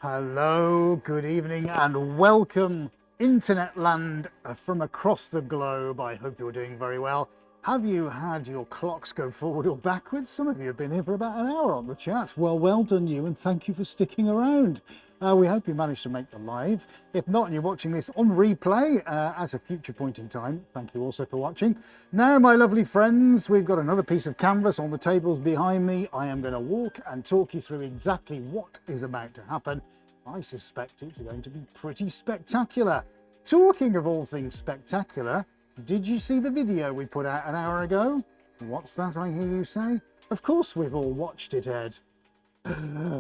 Hello, good evening, and welcome, Internet land from across the globe. I hope you're doing very well. Have you had your clocks go forward or backwards? Some of you have been here for about an hour on the chat. Well done you, and thank you for sticking around. We hope you managed to make the live. If not, and you're watching this on replay at a future point in time, thank you also for watching. Now, my lovely friends, we've got another piece of canvas on the tables behind me. I am going to walk and talk you through exactly what is about to happen. I suspect it's going to be pretty spectacular. Talking of all things spectacular, did you see the video we put out an hour ago? What's that, I hear you say? Of course we've all watched it, Ed.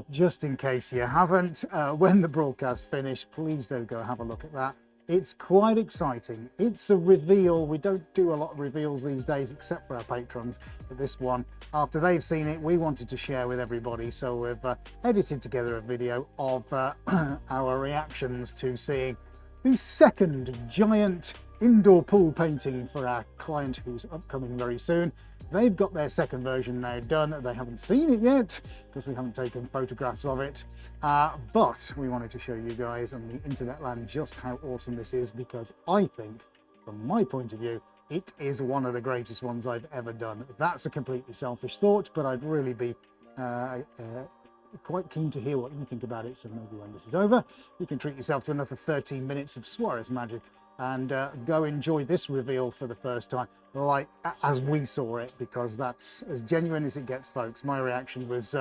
Just in case you haven't, when the broadcast finished, please do go have a look at that. It's quite exciting. It's a reveal. We don't do a lot of reveals these days except for our patrons. But this one, after they've seen it, we wanted to share with everybody. So we've edited together a video of our reactions to seeing the second giant indoor pool painting for our client who's upcoming very soon. They've got their second version now done. They haven't seen it yet because we haven't taken photographs of it, but we wanted to show you guys on the internet land just how awesome this is, because I think, from my point of view, it is one of the greatest ones I've ever done. That's a completely selfish thought, but I'd really be quite keen to hear what you think about it. So maybe when this is over, you can treat yourself to another 13 minutes of Suarez magic and go enjoy this reveal for the first time, like as we saw it, because that's as genuine as it gets, folks. My reaction was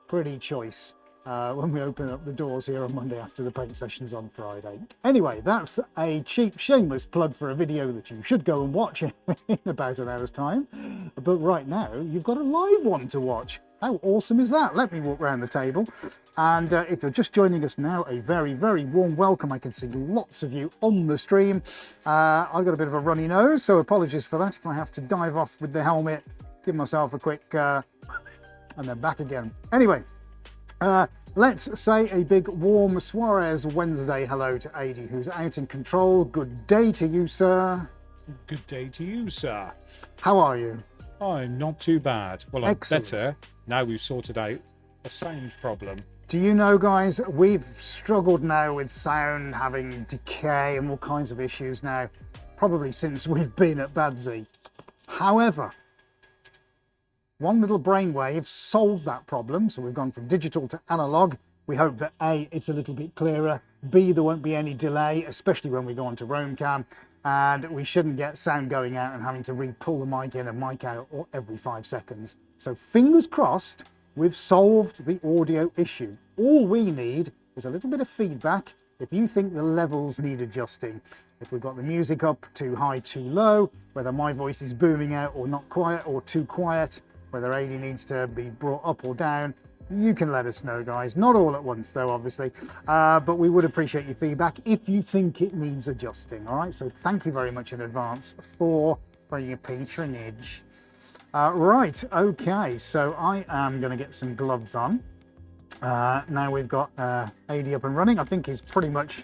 pretty choice when we open up the doors here on Monday after the paint sessions on Friday. Anyway, that's a cheap, shameless plug for a video that you should go and watch in about an hour's time. But right now, you've got a live one to watch. How awesome is that? Let me walk around the table. And if you're just joining us now, a very, very warm welcome. I can see lots of you on the stream. I've got a bit of a runny nose, so apologies for that. If I have to dive off with the helmet, give myself a quick and then back again. Anyway, let's say a big warm Suarez Wednesday hello to Adi, who's out in control. Good day to you, sir. Good day to you, sir. How are you? I'm not too bad. Well, I'm Excellent. better now we've sorted out a sound problem. Do you know, guys, we've struggled now with sound having decay and all kinds of issues now, probably since we've been at Badsy. However, one little brainwave solved that problem, so we've gone from digital to analog. We hope that A, it's a little bit clearer, B, there won't be any delay, especially when we go onto Roam Cam, and we shouldn't get sound going out and having to re-pull the mic in and mic out every 5 seconds. So fingers crossed, we've solved the audio issue. All we need is a little bit of feedback if you think the levels need adjusting. If we've got the music up too high, too low, whether my voice is booming out or not quiet or too quiet, whether AD needs to be brought up or down, you can let us know, guys. Not all at once though, obviously, but we would appreciate your feedback if you think it needs adjusting. All right, so thank you very much in advance for your patronage. Right, okay, so I am going to get some gloves on. Now we've got AD up and running. I think he's pretty much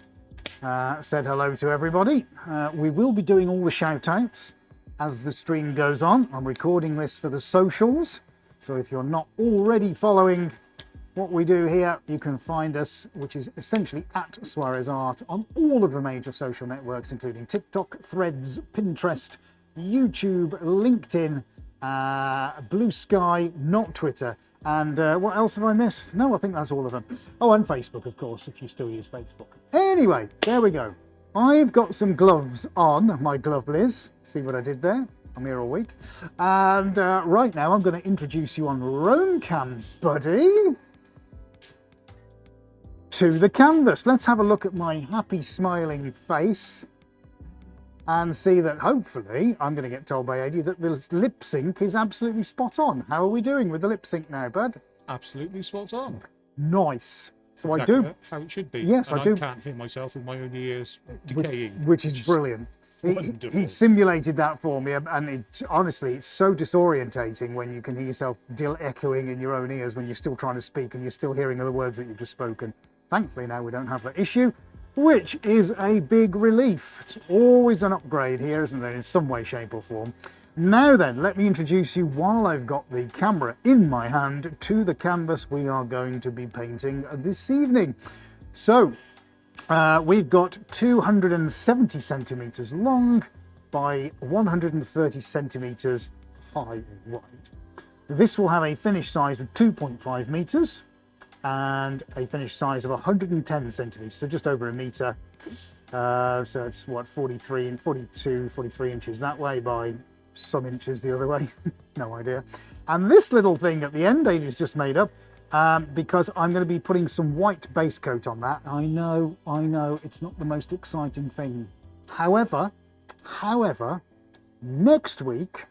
said hello to everybody. We will be doing all the shout outs as the stream goes on. I'm recording this for the socials, so if you're not already following what we do here, you can find us, which is essentially at Suarez Art, on all of the major social networks, including TikTok, Threads, Pinterest, YouTube, LinkedIn, Blue Sky, not Twitter, and what else have I missed? No, I think that's all of them. Oh, and Facebook, of course, if you still use Facebook. Anyway, there we go. I've got some gloves on, my Glovelies. See what I did there? I'm here all week. And right now I'm going to introduce you on Roam Cam, buddy, to the canvas. Let's have a look at my happy smiling face and see that hopefully I'm going to get told by AD that the lip sync is absolutely spot on. How are we doing with the lip sync now, bud? Absolutely spot on. Nice. So exactly I do. How it should be. Yes, and I do. I can't hear myself with my own ears decaying. Which is brilliant. He simulated that for me, and honestly, it's so disorientating when you can hear yourself echoing in your own ears when you're still trying to speak and you're still hearing the words that you've just spoken. Thankfully now we don't have that issue, which is a big relief. It's always an upgrade here, isn't there, in some way, shape or form. Now then, let me introduce you, while I've got the camera in my hand, to the canvas we are going to be painting this evening. So we've got 270 centimeters long by 130 centimeters high wide. This will have a finish size of 2.5 meters and a finish size of 110 centimeters, so just over a meter. So it's what, 43 and 42, 43 inches that way by some inches the other way. No idea. And this little thing at the end, Amy's just made up, because I'm going to be putting some white base coat on that. I know, it's not the most exciting thing. However, next week,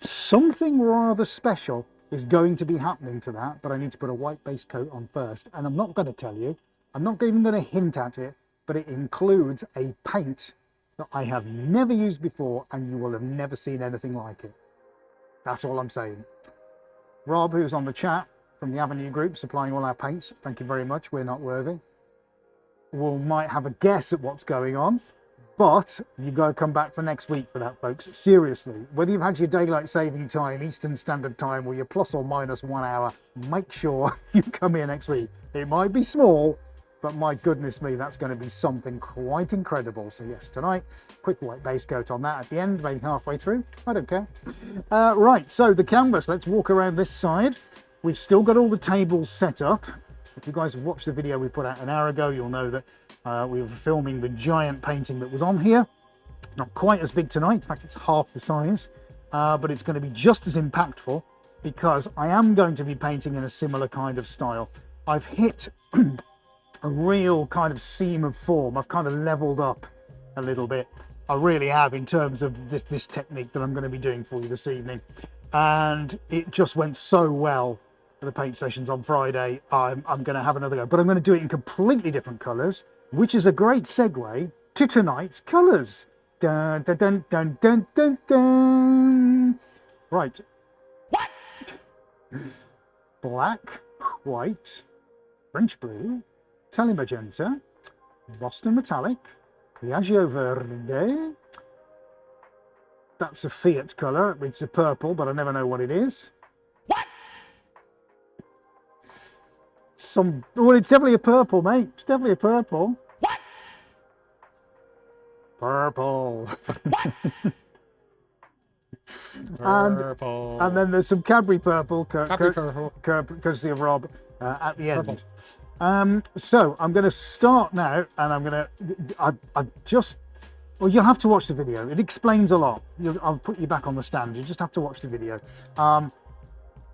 something rather special is going to be happening to that, but I need to put a white base coat on first. And I'm not going to tell you, I'm not even going to hint at it, but it includes a paint that I have never used before, and you will have never seen anything like it. That's all I'm saying. Rob, who's on the chat from the Avenue group, supplying all our paints, thank you very much, we're not worthy. We might have a guess at what's going on, but you got to come back for next week for that, folks. Seriously, whether you've had your daylight saving time, Eastern Standard Time, or your plus or minus 1 hour, make sure you come here next week. It might be small, but my goodness me, that's going to be something quite incredible. So yes, tonight, quick white base coat on that at the end, maybe halfway through. I don't care. Right, so the canvas, let's walk around this side. We've still got all the tables set up. If you guys have watched the video we put out an hour ago, you'll know that we were filming the giant painting that was on here. Not quite as big tonight, in fact it's half the size, but it's going to be just as impactful because I am going to be painting in a similar kind of style. I've hit a real kind of seam of form. I've kind of leveled up a little bit. I really have, in terms of this technique that I'm going to be doing for you this evening. And it just went so well for the paint sessions on Friday. I'm going to have another go, but I'm going to do it in completely different colours, which is a great segue to tonight's colours. Dun, dun, dun, dun, dun, dun, dun. Right. What? Black, white, French blue, Tele Magenta, Boston Metallic, Piaggio Verde. That's a Fiat colour. It's a purple, but I never know what it is. What? Well, it's definitely a purple, mate. It's definitely a purple. What? Purple. What? Purple. And then there's some Cadbury purple, Cadbury purple. courtesy of Rob, at the end. Purple. So I'm going to start now, and I'm going to, well, you'll have to watch the video. It explains a lot. I'll put you back on the stand. You just have to watch the video.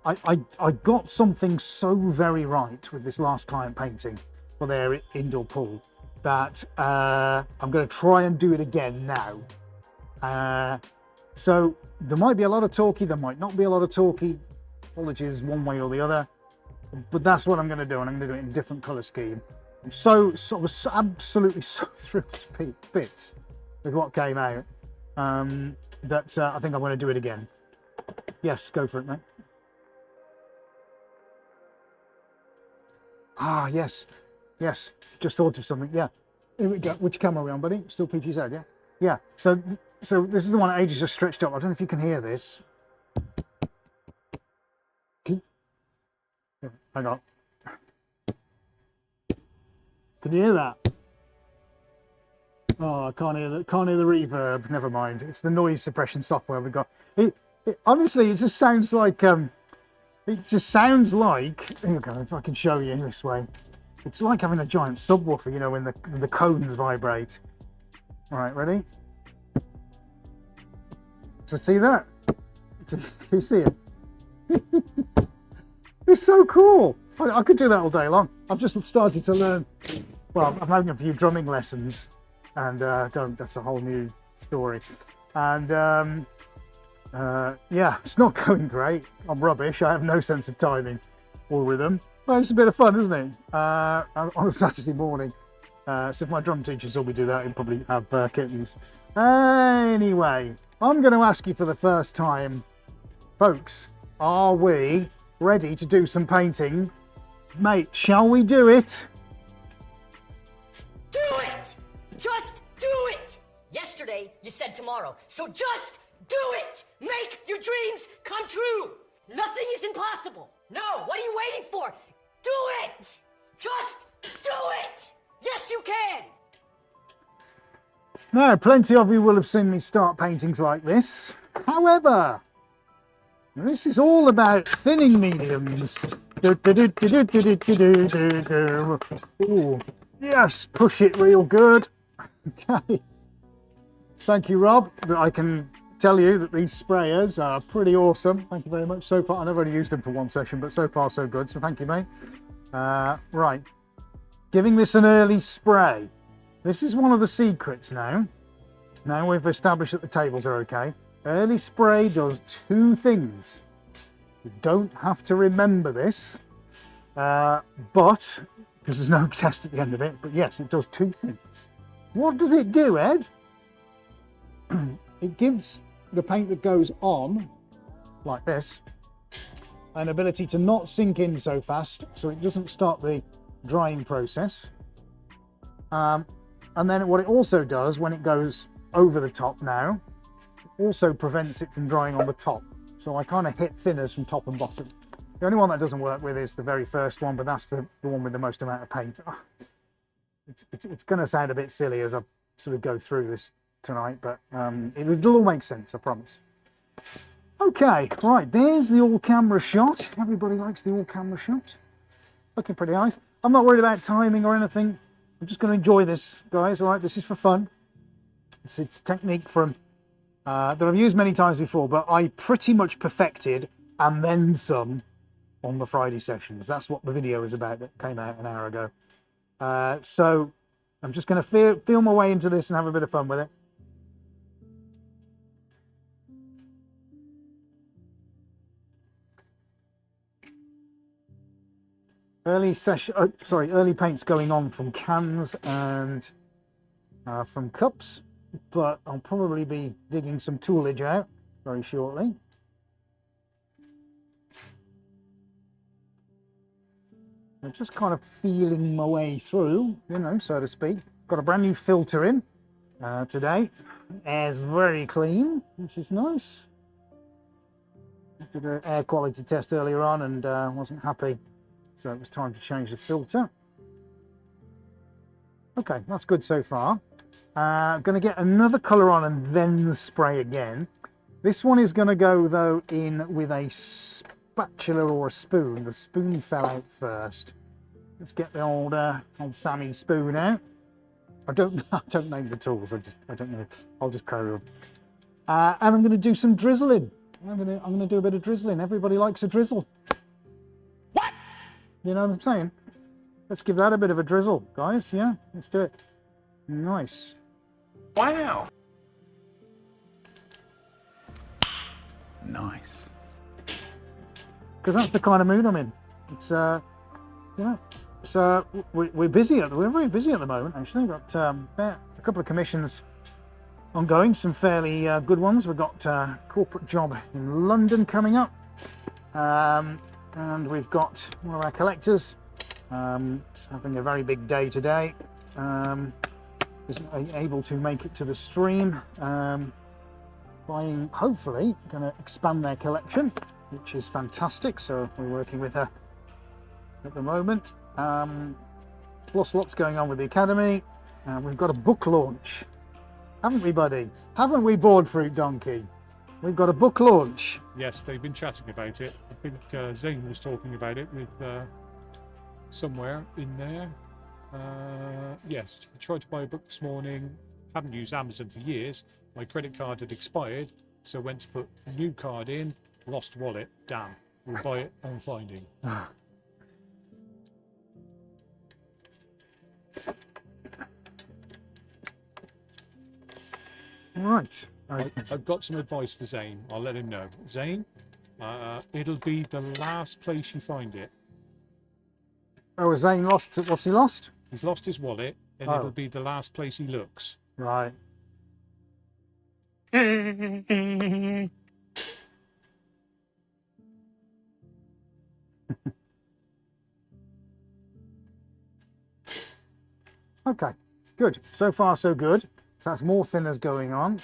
I got something so very right with this last client painting for their indoor pool that I'm going to try and do it again now. So there might be a lot of talky, there might not be a lot of talky. Apologies one way or the other. But that's what I'm going to do, and I'm going to do it in a different colour scheme. I'm I was absolutely so thrilled to bits with what came out that I think I'm going to do it again. Yes, go for it, mate. Ah, yes, just thought of something. Yeah, here we go. Which camera are we on, buddy? Still PGZ, yeah? Yeah, so this is the one that Ages just stretched up. I don't know if you can hear this. Hang on. Can you hear that? Oh, I can't hear the reverb. Never mind. It's the noise suppression software we got. Honestly, it just sounds like here we go, if I can show you this way. It's like having a giant subwoofer, you know, when the cones vibrate. All right, ready? So see that? Can you see it? It's so cool. I could do that all day long. I've just started to learn. Well, I'm having a few drumming lessons, and that's a whole new story. And yeah, it's not going great. I'm rubbish. I have no sense of timing or rhythm. But it's a bit of fun, isn't it? On a Saturday morning. So if my drum teacher saw me do that, he'd probably have kittens. Anyway, I'm going to ask you for the first time, folks, are we ready to do some painting? Mate, shall we do it? Do it! Just do it! Yesterday, you said tomorrow, so just do it! Make your dreams come true! Nothing is impossible! No, what are you waiting for? Do it! Just do it! Yes, you can! Now, plenty of you will have seen me start paintings like this. However, this is all about thinning mediums. Ooh, yes, push it real good. Okay. Thank you, Rob. I can tell you that these sprayers are pretty awesome. Thank you very much. So far, I've only used them for one session, but so far so good. So thank you, mate. Right, giving this an early spray. This is one of the secrets now. Now we've established that the tables are okay. Early spray does two things. You don't have to remember this, but because there's no test at the end of it. But yes, it does two things. What does it do, Ed? It gives the paint that goes on, like this, an ability to not sink in so fast, so it doesn't stop the drying process. And then what it also does when it goes over the top now, also prevents it from drying on the top. So I kind of hit thinners from top and bottom. The only one that doesn't work with is the very first one, but that's the one with the most amount of paint. It's going to sound a bit silly as I sort of go through this tonight, but it'll all make sense, I promise. Okay, right, there's the all-camera shot. Everybody likes the all-camera shot. Looking pretty nice. I'm not worried about timing or anything. I'm just going to enjoy this, guys. All right, this is for fun. It's a technique from that I've used many times before, but I pretty much perfected and then some on the Friday sessions. That's what the video is about that came out an hour ago. So I'm just going to feel my way into this and have a bit of fun with it. Early paints going on from cans and from cups, but I'll probably be digging some toolage out very shortly. I'm just kind of feeling my way through, you know, so to speak. Got a brand new filter in today. Air's very clean, which is nice. Did an air quality test earlier on and wasn't happy. So it was time to change the filter. Okay, that's good so far. Going to get another colour on and then spray again. This one is going to go though in with a spatula or a spoon. The spoon fell out first. Let's get the old Sammy spoon out. I don't name the tools. I don't know. I'll just carry on. And I'm going to do some drizzling. I'm going to do a bit of drizzling. Everybody likes a drizzle. You know what I'm saying? Let's give that a bit of a drizzle, guys. Yeah, let's do it. Nice. Wow. Nice. Because that's the kind of mood I'm in. It's you know, so we're busy. We're very busy at the moment. Actually, we've got a couple of commissions ongoing. Some fairly good ones. We've got a corporate job in London coming up. And we've got one of our collectors having a very big day today. Isn't able to make it to the stream. Buying, hopefully, going to expand their collection, which is fantastic. So we're working with her at the moment. Plus lots going on with the Academy. We've got a book launch, haven't we, buddy? Haven't we, Board Fruit Donkey? We've got a book launch. Yes, they've been chatting about it. I think Zane was talking about it with somewhere in there. Yes, I tried to buy a book this morning. Haven't used Amazon for years. My credit card had expired, so went to put a new card in. Lost wallet. Damn. We'll buy it on finding. Right. I've got some advice for Zane. I'll let him know. Zane, it'll be the last place you find it. Oh, Zane lost. What's he lost? He's lost his wallet, and it'll be the last place he looks. Right. Okay, good. So far, so good. So that's more thinners going on.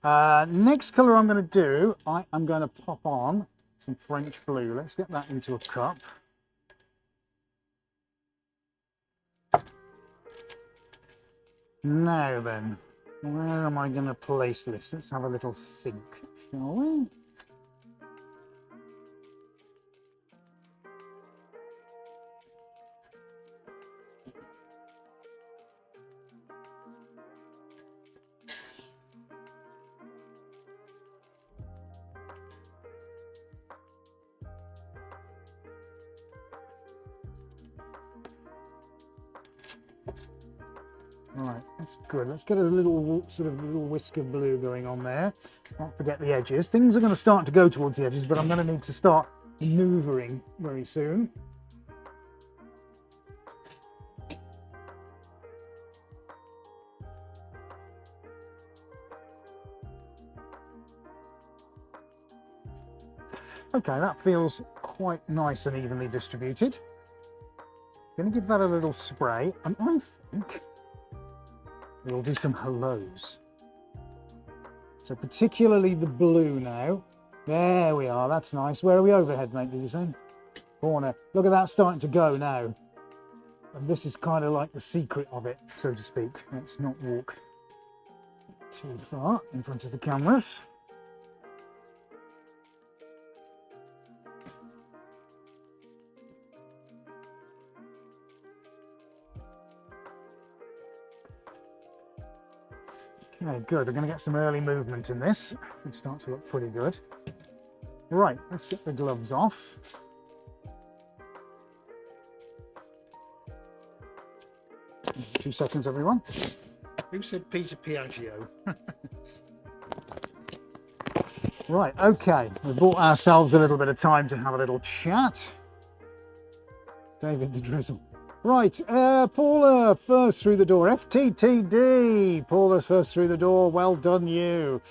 Next colour I'm going to do, I am going to pop on some French blue. Let's get that into a cup. Now then, where am I going to place this? Let's have a little think, shall we? Right, that's good. Let's get a little sort of little whisk of blue going on there. Don't forget the edges. Things are going to start to go towards the edges, but I'm going to need to start maneuvering very soon. Okay, that feels quite nice and evenly distributed. Going to give that a little spray, and I think we'll do some hellos. So particularly the blue now. There we are, that's nice. Where are we overhead, mate, did you say? Corner. Look at that starting to go now. And this is kind of like the secret of it, so to speak. Let's not walk too far in front of the cameras. Okay, good. We're going to get some early movement in this. It starts to look pretty good. Right, let's get the gloves off. Two seconds, everyone. Who said Peter Piaggio? Right, okay. We've bought ourselves a little bit of time to have a little chat. David the Drizzle. Right, Paula first through the door. FTTD. Paula first through the door. Well done, you.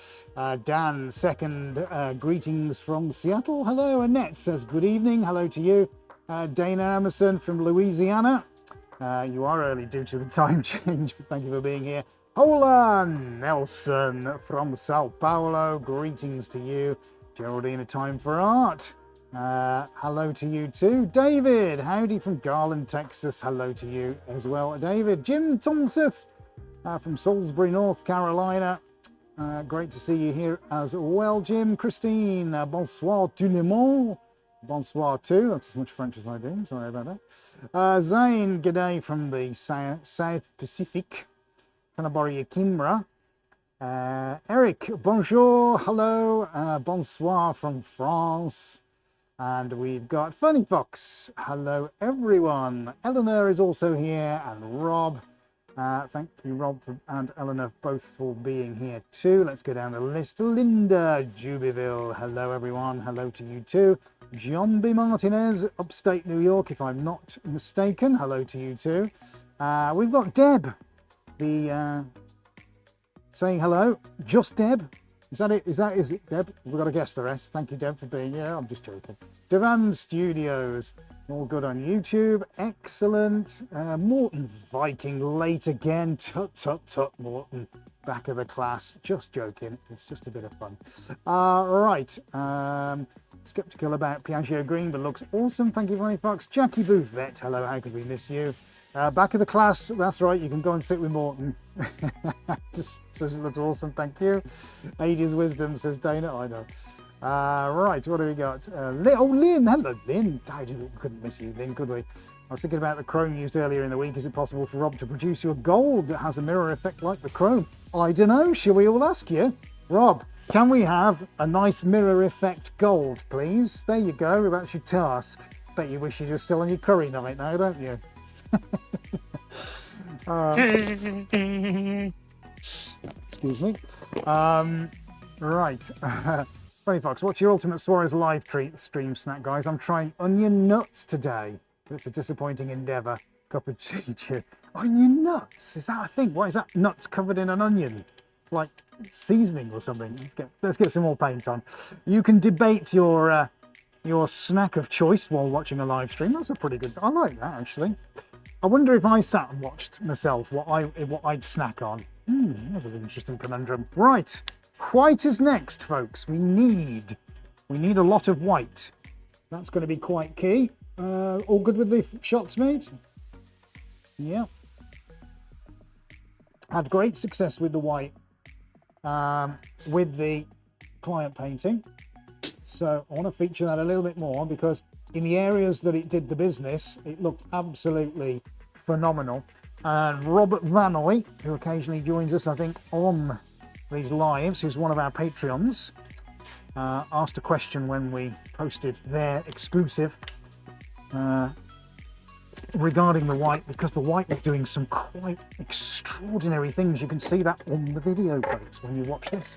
Dan second. Greetings from Seattle. Hello. Annette says good evening. Hello to you. Dana Emerson from Louisiana. You are early due to the time change, but thank you for being here. Hola Nelson from Sao Paulo. Greetings to you. Geraldine, a time for art. Hello to you too. David, howdy from Garland, Texas. Hello to you as well, David. Jim Tomseth from Salisbury, North Carolina. Great to see you here as well, Jim. Christine, bonsoir tout le monde. Bonsoir too. That's as much French as I do. Sorry about that. Zane, g'day from the South Pacific. Kanabari Kimra. Eric, bonjour. Hello. Bonsoir from France. And we've got Funny Fox. Hello, everyone. Eleanor is also here, and Rob. Thank you, Rob and Eleanor, both for being here too. Let's go down the list. Linda Jubyville. Hello, everyone. Hello to you too. John B. Martinez, upstate New York, if I'm not mistaken. Hello to you too. We've got Deb, saying hello. Just Deb. Is that it? Is it, Deb? We've got to guess the rest. Thank you, Deb, for being here. I'm just joking. Devan Studios, all good on YouTube. Excellent. Morton Viking late again. Tut, tut, tut, Morton. Back of the class. Just joking. It's just a bit of fun. Right. Skeptical about Piaggio Green, but looks awesome. Thank you very much. Jackie Booth Vet. Hello, how could we miss you? Back of the class, that's right, you can go and sit with Morton. Just says it looks awesome, thank you. Age's wisdom, says Dana, I know. Right, what do we got? Lynn, hello Lynn. We couldn't miss you, Lynn, could we? I was thinking about the chrome used earlier in the week. Is it possible for Rob to produce you a gold that has a mirror effect like the chrome? I don't know, shall we all ask you? Rob, can we have a nice mirror effect gold, please? There you go, that's your task. Bet you wish you were still on your curry night now, don't you? Excuse me. Right. Funny Fox, what's your ultimate Suarez live stream snack, guys? I'm trying onion nuts today. It's a disappointing endeavour. Cup of tea. Onion nuts? Is that a thing? What is that? Nuts covered in an onion? Like seasoning or something? Let's get some more paint on. You can debate your snack of choice while watching a live stream. That's a pretty good. I like that actually. I wonder if I sat and watched myself what I'd snack on. That's an interesting conundrum. Right, white is next, folks. We need a lot of white. That's going to be quite key. All good with the shots, mate? Yeah. Had great success with the white, with the client painting. So I want to feature that a little bit more, because in the areas that it did the business, it looked absolutely phenomenal. And Robert Vanoy, who occasionally joins us, I think, on these lives, who's one of our Patreons, asked a question when we posted their exclusive regarding the white, because the white was doing some quite extraordinary things. You can see that on the video, folks, when you watch this.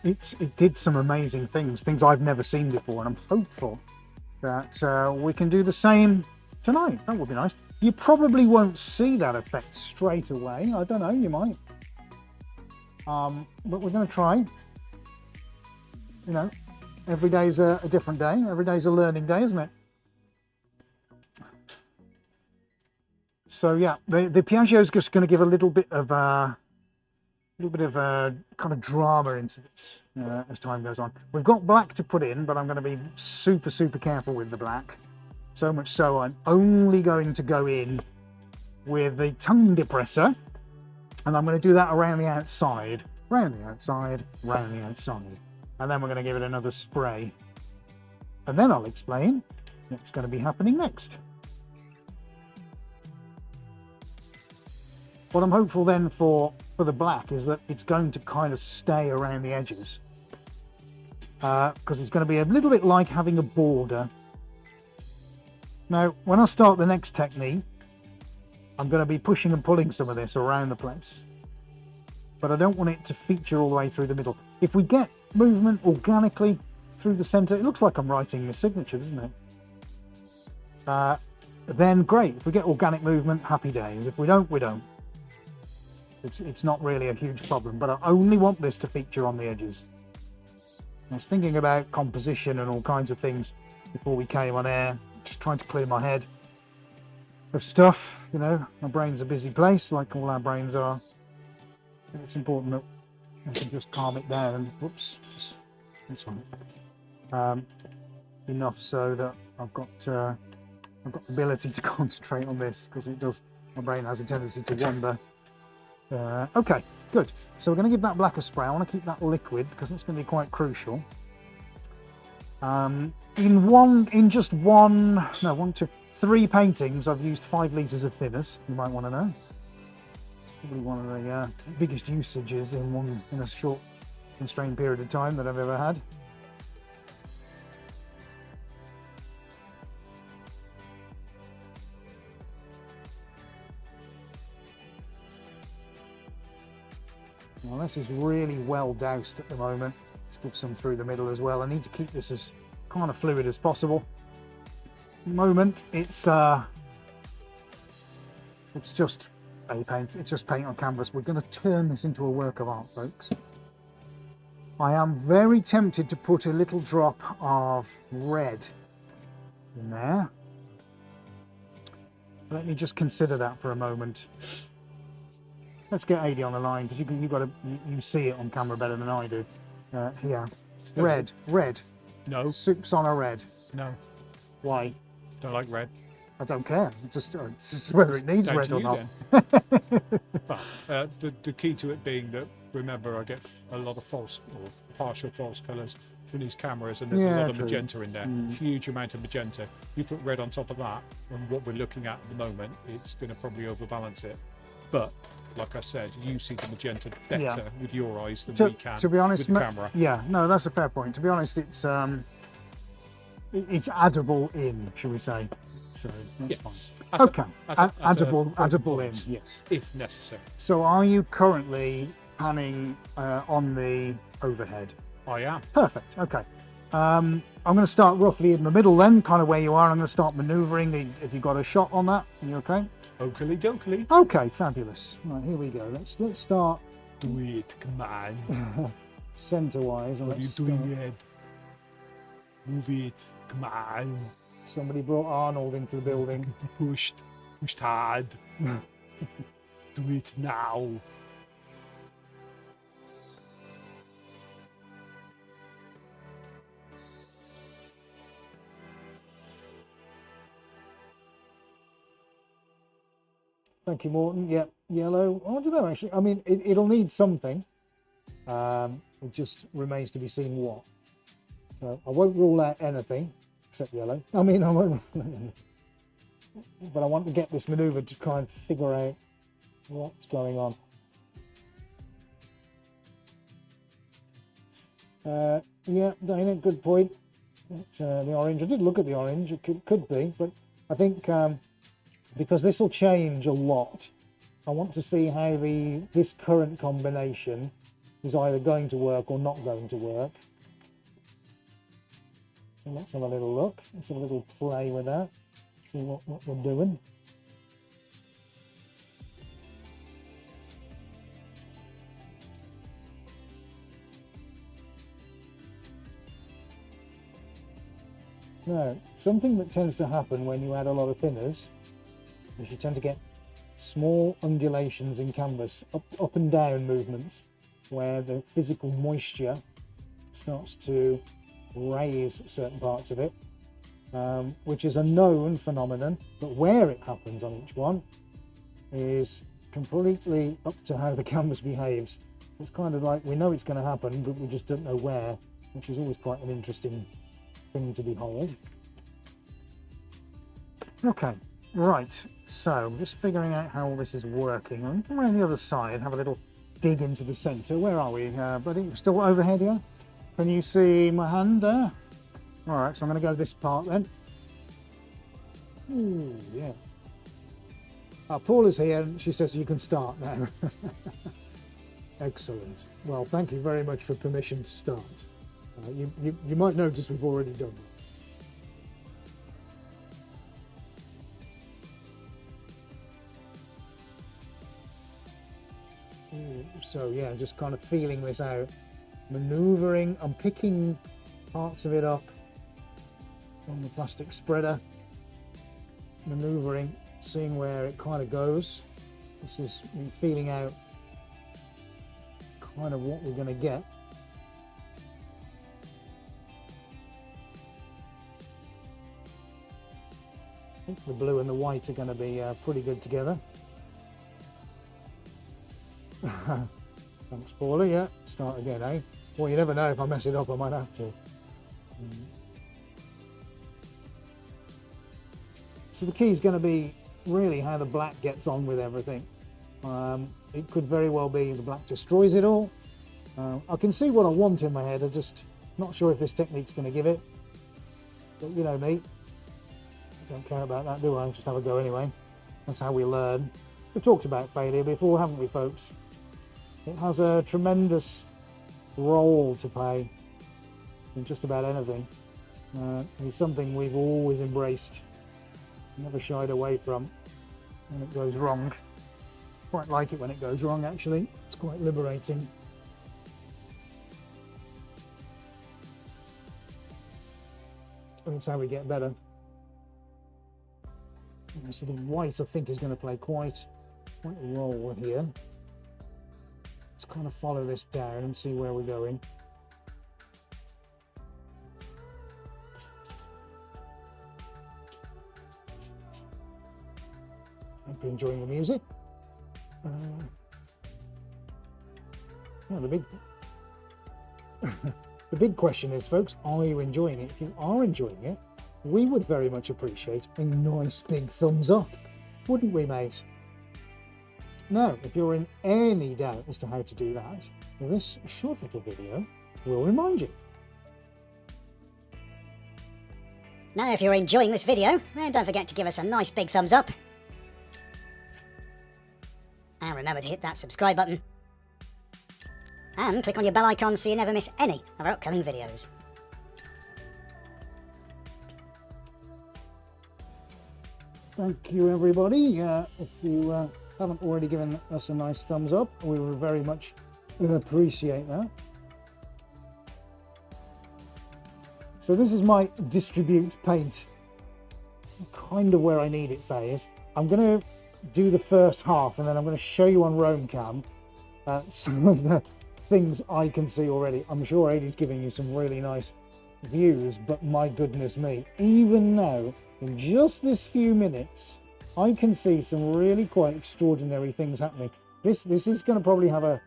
It did some amazing things I've never seen before, and I'm hopeful that we can do the same tonight. That would be nice. You probably won't see that effect straight away. I don't know, you might. But we're going to try. You know, every day's a different day. Every day's a learning day, isn't it? So yeah, the Piaggio is just going to give a little bit of kind of drama into this as time goes on. We've got black to put in, but I'm going to be super careful with the black. So much so I'm only going to go in with the tongue depressor, and I'm going to do that around the outside, round the outside, round the outside, and then we're going to give it another spray, and then I'll explain what's going to be happening next. What I'm hopeful then for the black is that it's going to kind of stay around the edges, because it's going to be a little bit like having a border. Now, when I start the next technique, I'm going to be pushing and pulling some of this around the place, but I don't want it to feature all the way through the middle. If we get movement organically through the center, it looks like I'm writing a signature, doesn't it? Then great. If we get organic movement, happy days. If we don't, we don't. It's not really a huge problem, but I only want this to feature on the edges. I was thinking about composition and all kinds of things before we came on air, just trying to clear my head of stuff. You know, my brain's a busy place, like all our brains are. It's important that I can just calm it down and whoops, that's fine. Enough so that I've got the ability to concentrate on this, because it does. My brain has a tendency to wander. Okay, good. So we're going to give that black a spray. I want to keep that liquid because it's going to be quite crucial. In three paintings, I've used 5 litres of thinners. You might want to know. Probably one of the biggest usages in a short, constrained period of time that I've ever had. Well, this is really well doused at the moment. Let's give some through the middle as well. I need to keep this as kind of fluid as possible. At the moment, it's just a paint. It's just paint on canvas. We're going to turn this into a work of art, folks. I am very tempted to put a little drop of red in there. Let me just consider that for a moment. Let's get AD on the line, because you see it on camera better than I do. Here, red. No. Soup's on a red. No. Why? Don't like red. I don't care. It's just whether it needs Down red to or you, not. But the key to it being that, remember, I get a lot of false or partial false colours from these cameras, and there's a lot of magenta in there. Huge amount of magenta. You put red on top of that, and what we're looking at the moment, it's going to probably overbalance it. But like I said, you see the magenta better with your eyes than we can. To be honest, with the camera. Yeah, no, that's a fair point. To be honest, it's addable in, shall we say? So that's fine. Okay, addable in, yes, if necessary. So, are you currently panning on the overhead? I am. Perfect. Okay. I'm going to start roughly in the middle then, kind of where you are. I'm going to start manoeuvring. If you've got a shot on that, are you okay? Oakley dokely. Okay, fabulous. Right, here we go. Let's start. Do it, come on. Centre-wise. What are you doing, Ed? Move it, come on. Somebody brought Arnold into the building. Pushed hard. Do it now. Thank you, Morton. Yep, yellow. I don't know, actually. I mean, it'll need something. It just remains to be seen what. So I won't rule out anything except yellow. I mean, I won't. But I want to get this maneuver to try and figure out what's going on. Yeah, Dana, good point. The orange, I did look at the orange, it could be, but I think because this will change a lot, I want to see how this current combination is either going to work or not going to work. So let's have a little look, let's have a little play with that, see what we're doing. Now, something that tends to happen when you add a lot of thinners is you tend to get small undulations in canvas, up and down movements, where the physical moisture starts to raise certain parts of it, which is a known phenomenon, but where it happens on each one is completely up to how the canvas behaves. So it's kind of like we know it's going to happen, but we just don't know where, which is always quite an interesting thing to behold. Okay, right, so I'm just figuring out how all this is working. I'm going around the other side, have a little dig into the centre. Where are we, buddy? Still overhead here? Can you see my hand there? All right, so I'm going to go this part then. Ooh, yeah. Paula's here and she says you can start now. Excellent. Well, thank you very much for permission to start. You might notice we've already done that. So yeah, just kind of feeling this out, maneuvering. I'm picking parts of it up on the plastic spreader, maneuvering, seeing where it kind of goes. This is me feeling out kind of what we're going to get. I think the blue and the white are going to be pretty good together. Thanks, Paula. Yeah, start again, eh? Well, you never know, if I mess it up, I might have to. So the key is going to be really how the black gets on with everything. It could very well be the black destroys it all. I can see what I want in my head. I'm just not sure if this technique's going to give it. But you know me. Don't care about that, do I? Just have a go anyway. That's how we learn. We've talked about failure before, haven't we, folks? It has a tremendous role to play in just about anything. It's something we've always embraced, never shied away from when it goes wrong. Quite like it when it goes wrong, actually. It's quite liberating. And it's how we get better. So the white, I think, is going to play quite a role here. Let's kind of follow this down and see where we're going. Hope you're enjoying the music. Well, the big question is, folks, are you enjoying it? If you are enjoying it, we would very much appreciate a nice big thumbs up, wouldn't we, mate? Now, if you're in any doubt as to how to do that, this short little video will remind you. Now, if you're enjoying this video, then don't forget to give us a nice big thumbs up. And remember to hit that subscribe button. And click on your bell icon so you never miss any of our upcoming videos. Thank you, everybody. If you haven't already given us a nice thumbs up, we would very much appreciate that. So this is my distribute paint, kind of where I need it phase. I'm going to do the first half and then I'm going to show you on Roam Cam some of the things I can see already. I'm sure Adie's giving you some really nice views, but my goodness me, even now, in just this few minutes, I can see some really quite extraordinary things happening. This is going to probably have I'm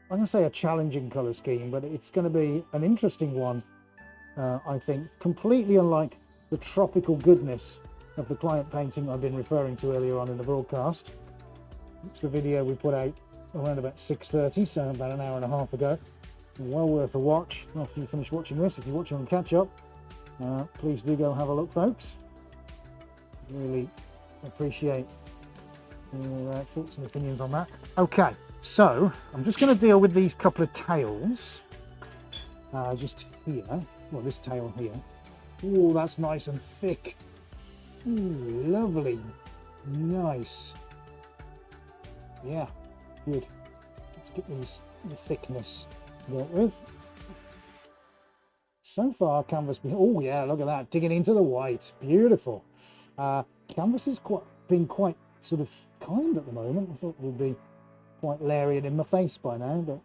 going to say a challenging colour scheme, but it's going to be an interesting one, I think, completely unlike the tropical goodness of the client painting I've been referring to earlier on in the broadcast. It's the video we put out around about 6:30, so about an hour and a half ago. Well worth a watch after you finish watching this. If you're watching on catch up, please do go have a look, folks. Really appreciate your thoughts and opinions on that. Okay, so I'm just going to deal with these couple of tails just here. Well, this tail here. Oh, that's nice and thick. Ooh, lovely. Nice. Yeah, good. Let's get the thickness dealt with. So far, canvas. Oh yeah, look at that, digging into the white. Beautiful. Canvas has been quite sort of kind at the moment. I thought it would be quite leery and in my face by now, but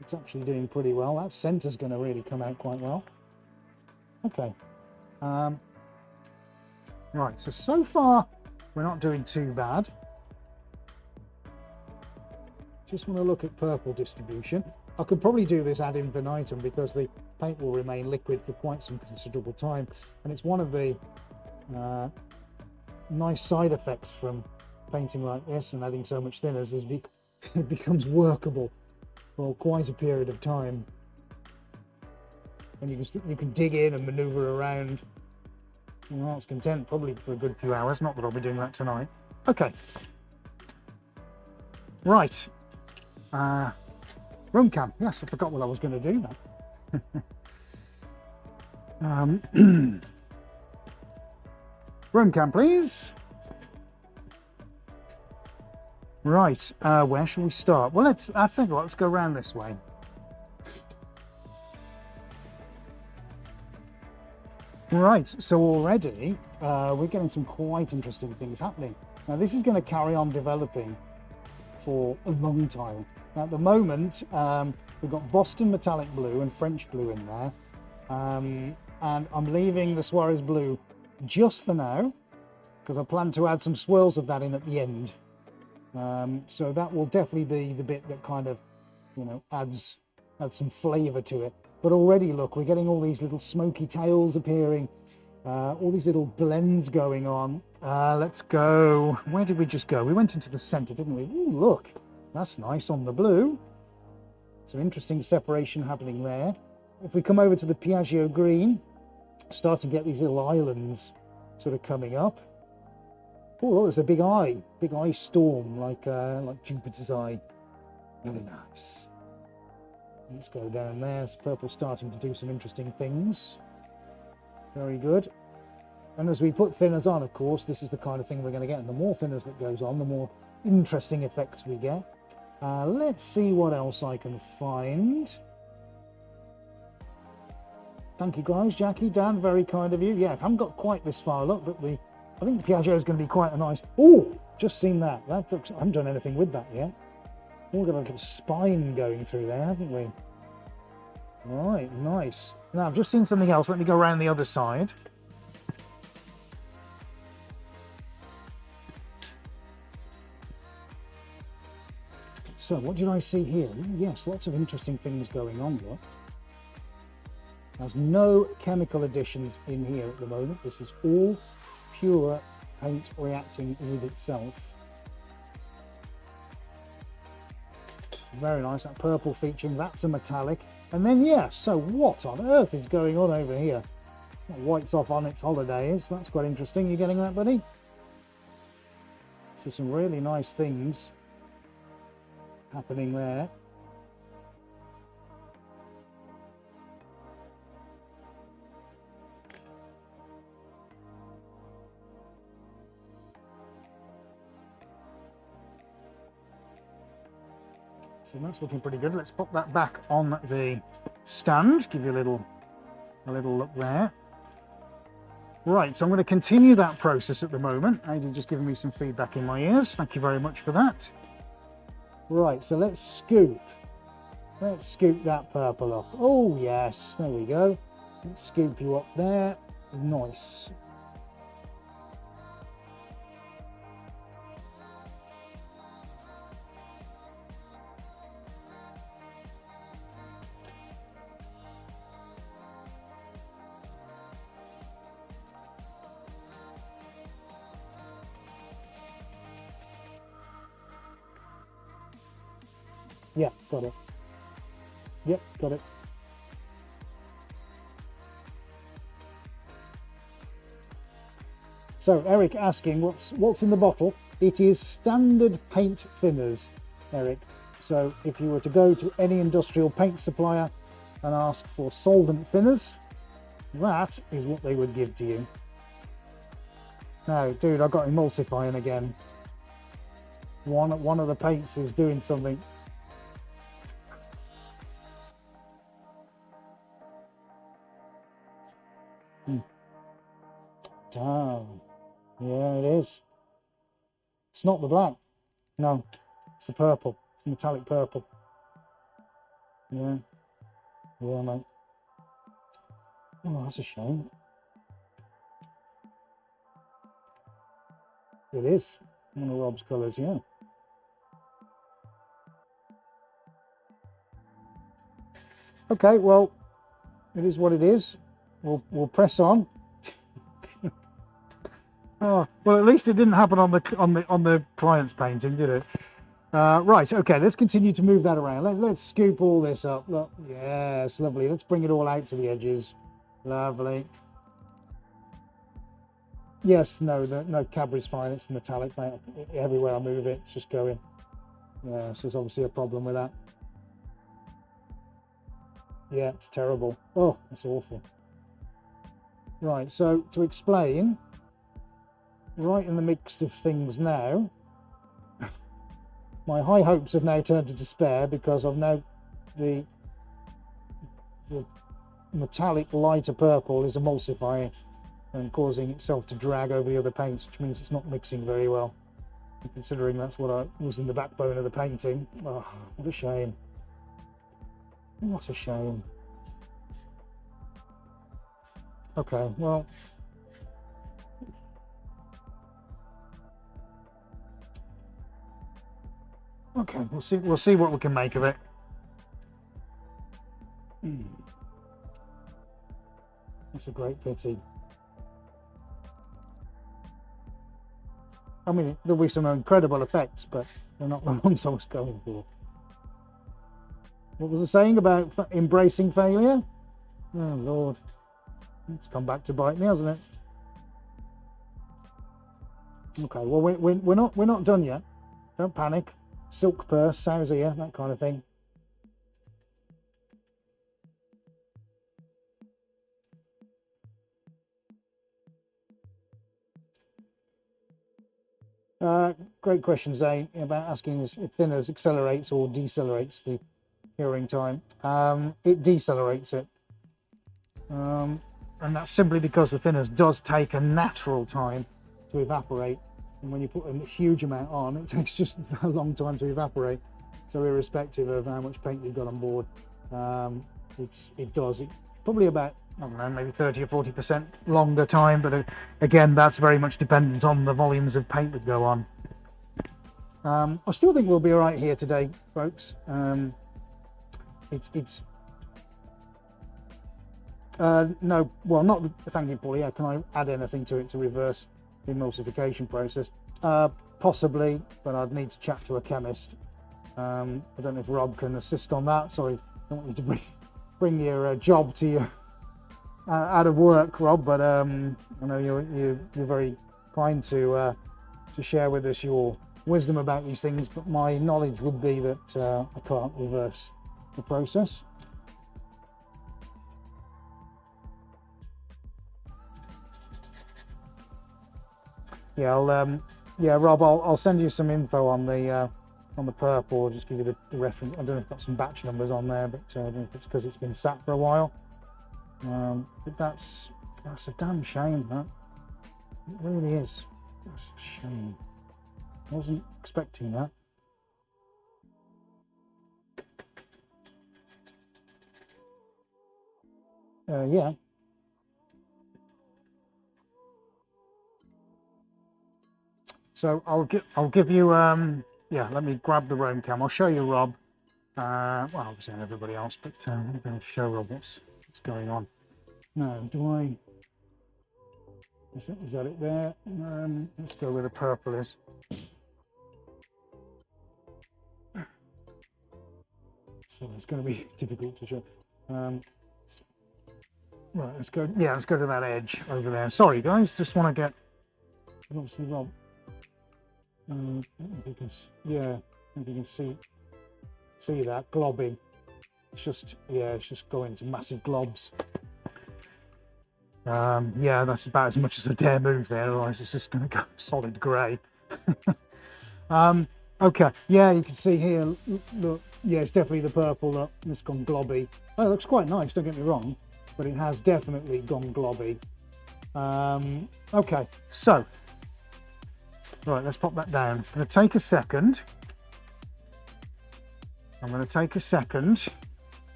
it's actually doing pretty well. That centre's going to really come out quite well. Okay. Right, so far we're not doing too bad. Just want to look at purple distribution. I could probably do this ad infinitum because the paint will remain liquid for quite some considerable time, and it's one of the nice side effects from painting like this and adding so much thinners is it becomes workable for quite a period of time, and you can dig in and maneuver around to your heart's content, probably for a good few hours. Not that I'll be doing that tonight. Okay, right. Room cam. Yes, I forgot what I was going to do then. Room cam, please. Right, where shall we start? Well, let's go around this way. Right, so already we're getting some quite interesting things happening. Now, this is going to carry on developing for a long time. Now, at the moment, we've got Boston metallic blue and French blue in there, and I'm leaving the Suarez blue just for now because I plan to add some swirls of that in at the end. So that will definitely be the bit that kind of, you know, adds some flavour to it. But already, look, we're getting all these little smoky tails appearing, all these little blends going on. Let's go. Where did we just go? We went into the centre, didn't we? Ooh, look, that's nice on the blue. Some interesting separation happening there. If we come over to the Piaggio green, start to get these little islands sort of coming up. Oh, look, there's a big eye storm like Jupiter's eye. Very nice. Let's go down there. It's purple starting to do some interesting things. Very good. And as we put thinners on, of course, this is the kind of thing we're going to get. And the more thinners that goes on, the more interesting effects we get. Let's see what else I can find. Thank you guys, Jackie, Dan, very kind of you. Yeah, I haven't got quite this far, look, but I think the Piaggio is going to be quite a nice... Oh, just seen that. That looks... I haven't done anything with that yet. We've got like a spine going through there, haven't we? Right, nice. Now, I've just seen something else. Let me go around the other side. So, what did I see here? Yes, lots of interesting things going on, look. There's no chemical additions in here at the moment. This is all pure paint reacting with itself. Very nice, that purple featuring, that's a metallic. And then, yeah, so what on earth is going on over here? White's off on its holidays. That's quite interesting. You getting that, buddy? So some really nice things happening there. So that's looking pretty good. Let's pop that back on the stand. Give you a little look there. Right, so I'm going to continue that process at the moment. Aidan just giving me some feedback in my ears. Thank you very much for that. Right, so let's scoop that purple up. Oh yes, there we go. Let's scoop you up there. Nice. Yeah, got it. Yep, got it. So Eric asking what's in the bottle. It is standard paint thinners, Eric. So if you were to go to any industrial paint supplier and ask for solvent thinners, that is what they would give to you. No, dude, I got emulsifying again. One of the paints is doing something. Damn. Yeah, it is. It's not the black. No, it's the purple. It's metallic purple. Yeah. Yeah, mate. Oh, that's a shame. It is. One of Rob's colours, yeah. Okay, well, it is what it is. We'll press on. Oh, well, at least it didn't happen on the client's painting, did it? Right, okay, let's continue to move that around. Let's scoop all this up. Look, yes, lovely. Let's bring it all out to the edges. Lovely. Yes, no, Cadbury's fine. It's the metallic, mate. Everywhere I move it, it's just going. Yeah, so there's obviously a problem with that. Yeah, it's terrible. Oh, it's awful. Right, so to explain, right in the mix of things now, my high hopes have now turned to despair because I've now the metallic lighter purple is emulsifying and causing itself to drag over the other paints, which means it's not mixing very well. And considering that's what was in the backbone of the painting, oh, what a shame. What a shame. Okay, well, okay, we'll see what we can make of it. That's a great pity. I mean, there'll be some incredible effects, but they're not the ones I was going for. What was the saying about embracing failure? Oh Lord, it's come back to bite me, hasn't it? Okay, well we're not done yet. Don't panic. Silk purse, sow's ear, that kind of thing. Great question, Zane, about asking if thinners accelerates or decelerates the curing time. It decelerates it. And that's simply because the thinners does take a natural time to evaporate. And when you put a huge amount on, it takes just a long time to evaporate. So irrespective of how much paint you've got on board, it does. It's probably about, I don't know, maybe 30 or 40% longer time, but again, that's very much dependent on the volumes of paint that go on. I still think we'll be all right here today, folks. No, well, not thank you, Paul. Yeah, can I add anything to it to reverse the emulsification process? Possibly, but I'd need to chat to a chemist. I don't know if Rob can assist on that. Sorry, I don't want you to bring your job to you out of work, Rob. But I know you're very kind to share with us your wisdom about these things. But my knowledge would be that I can't reverse the process. Yeah, Rob, I'll send you some info on the purple. I'll just give you the reference. I don't know if I've got some batch numbers on there, but I don't know if it's because it's been sat for a while. But that's a damn shame, that. It really is. It's a shame. I wasn't expecting that. Yeah. So I'll give you yeah, let me grab the roam cam. I'll show you Rob. Well, obviously and everybody else, but I'm going to show Rob what's going on. No, do I? Is that it there? Let's go where the purple is. so it's going to be difficult to show. Right, let's go. Yeah, let's go to that edge over there. Sorry, guys, just want to get. Obviously, Rob. If you can, yeah, if you can see that globbing. It's just, yeah, it's just going to massive globs. Yeah, that's about as much as I dare move there, otherwise it's just going to go solid grey. Okay, yeah, you can see here, look, yeah, it's definitely the purple, look, it's gone globby. Oh, it looks quite nice, don't get me wrong, but it has definitely gone globby. Okay, so, right, let's pop that down. I'm going to take a second.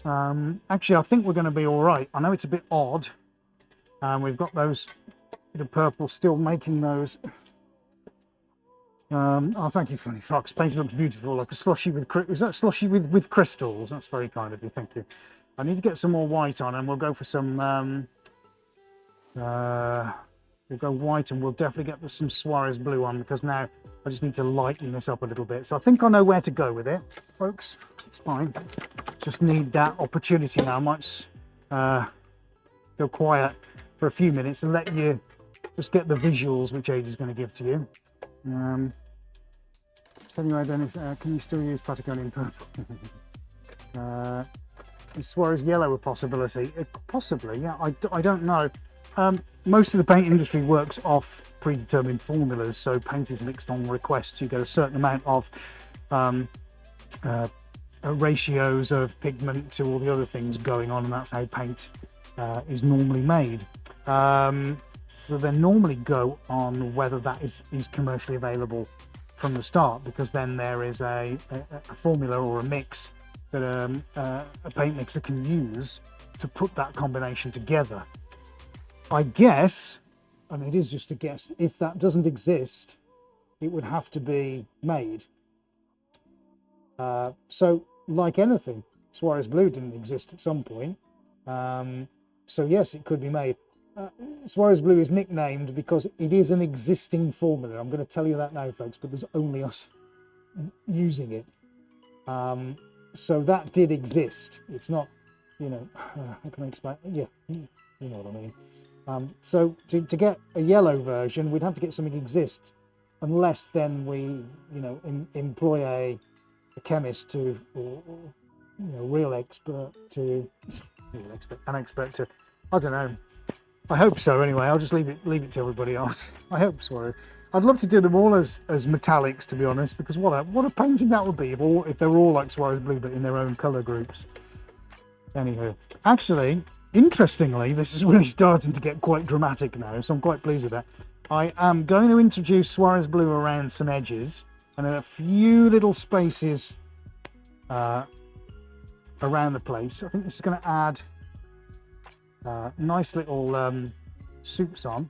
Actually, I think we're going to be all right. I know it's a bit odd. We've got those bit of purple still making those. Oh, thank you, Funny Fox. Painting looks beautiful, like a slushy with. Is that slushy with crystals? That's very kind of you. Thank you. I need to get some more white on, and we'll go for some. We'll go white, and we'll definitely get some Suarez blue on, because now I just need to lighten this up a little bit. So I think I know where to go with it, folks. It's fine. Just need that opportunity now. I might go quiet for a few minutes and let you just get the visuals which Age is going to give to you. Anyway, Dennis, can you still use Patagonian purple? Is Suarez yellow a possibility? Possibly, yeah. I don't know. Most of the paint industry works off predetermined formulas, so paint is mixed on request. You get a certain amount of ratios of pigment to all the other things going on, and that's how paint is normally made. So they normally go on whether that is commercially available from the start, because then there is a formula or a mix that a paint mixer can use to put that combination together. I guess, and it is just a guess, if that doesn't exist, it would have to be made. So, like anything, Suarez Blue didn't exist at some point. So yes, it could be made. Suarez Blue is nicknamed because it is an existing formula. I'm going to tell you that now, folks, but there's only us using it. So that did exist. It's not, you know, how can I explain? Yeah, you know what I mean. So to get a yellow version, we'd have to get something exist, unless then we, you know, employ a chemist to, or you know, an expert to, I don't know. I hope so. Anyway, I'll just leave it to everybody else. I hope so. I'd love to do them all as metallics, to be honest, because what a painting that would be if they're all like Suarez Blue but in their own color groups. Anywho, actually, interestingly, this is really starting to get quite dramatic now, so I'm quite pleased with that. I am going to introduce Suarez Blue around some edges and in a few little spaces around the place. I think this is going to add nice little soups on,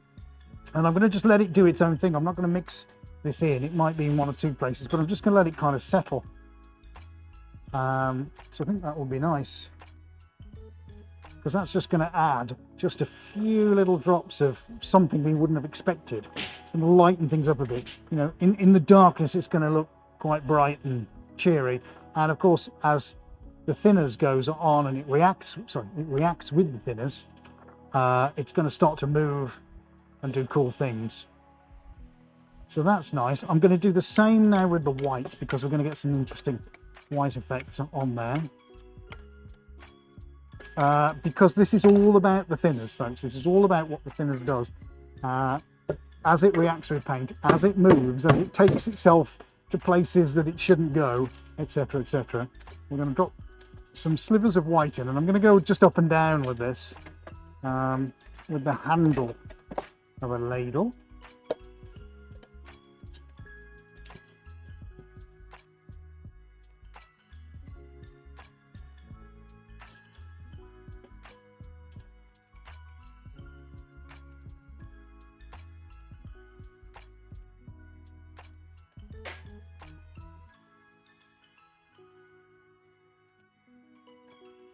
and I'm going to just let it do its own thing. I'm not going to mix this in. It might be in one or two places, but I'm just going to let it kind of settle. So I think that will be nice, because that's just going to add just a few little drops of something we wouldn't have expected. It's going to lighten things up a bit. You know, in the darkness, it's going to look quite bright and cheery, and of course, as the thinners goes on and it reacts with the thinners, it's going to start to move and do cool things. So that's nice. I'm going to do the same now with the white, because we're going to get some interesting white effects on there. Because this is all about the thinners, folks. This is all about what the thinners does. As it reacts with paint, as it moves, as it takes itself to places that it shouldn't go, etc., etc. We're going to drop some slivers of white in, and I'm going to go just up and down with this, with the handle of a ladle.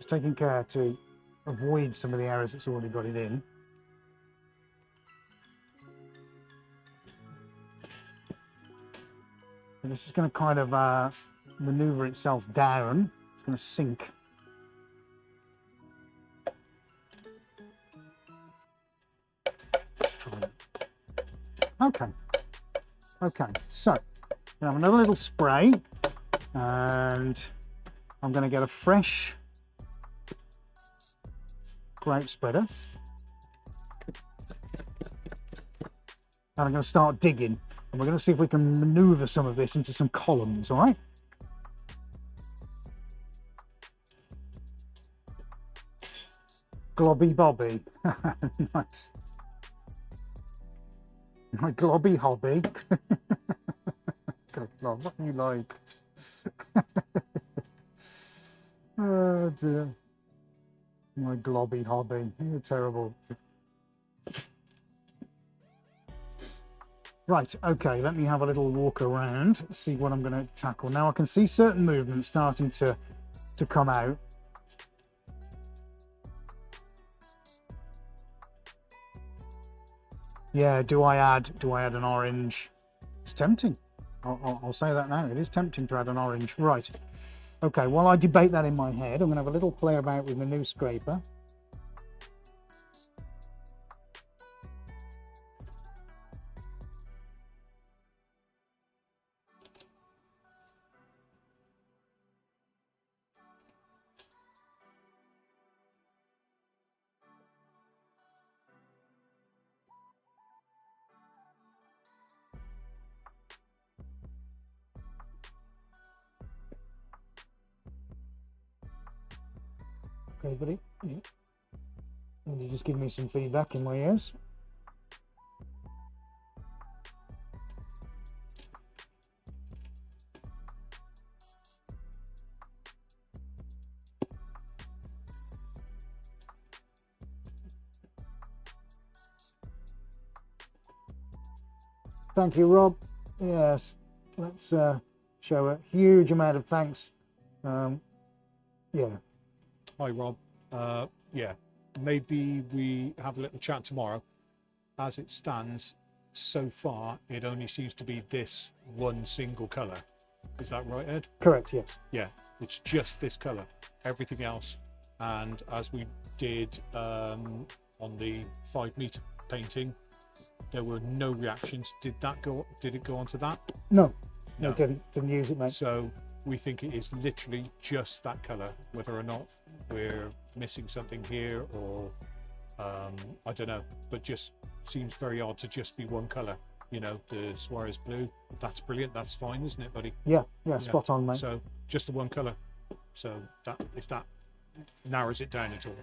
Taking care to avoid some of the errors it's already got it in. And this is going to kind of maneuver itself down. It's going to sink. Let's try it. Okay. Okay, so I have another little spray, and I'm going to get a fresh grape spreader. And I'm going to start digging, and we're going to see if we can maneuver some of this into some columns, all right? Globby Bobby. Nice. My globby hobby. God, Lord, what do you like? Oh dear. My globby hobby. You're terrible. Right, okay, let me have a little walk around, see what I'm going to tackle. Now I can see certain movements starting to come out. Yeah, do I add an orange? It's tempting. I'll say that now. It is tempting to add an orange. Right. Okay, while I debate that in my head, I'm going to have a little play about with my new scraper. Okay, buddy. Yeah. And you just give me some feedback in my ears. Thank you, Rob. Yes, let's show a huge amount of thanks. Yeah. Hi, Rob. Yeah, maybe we have a little chat tomorrow. As it stands, so far, it only seems to be this one single colour. Is that right, Ed? Correct, yes. Yeah, it's just this colour. Everything else. And as we did on the 5 metre painting, there were no reactions. Did it go onto that? No, No. I didn't use it, mate. So we think it is literally just that colour. Whether or not we're missing something here, or I don't know, but just seems very odd to just be one colour. You know, the Suarez blue. That's brilliant. That's fine, isn't it, buddy? Yeah, spot on, mate. So just the one colour. So that, if that narrows it down at all.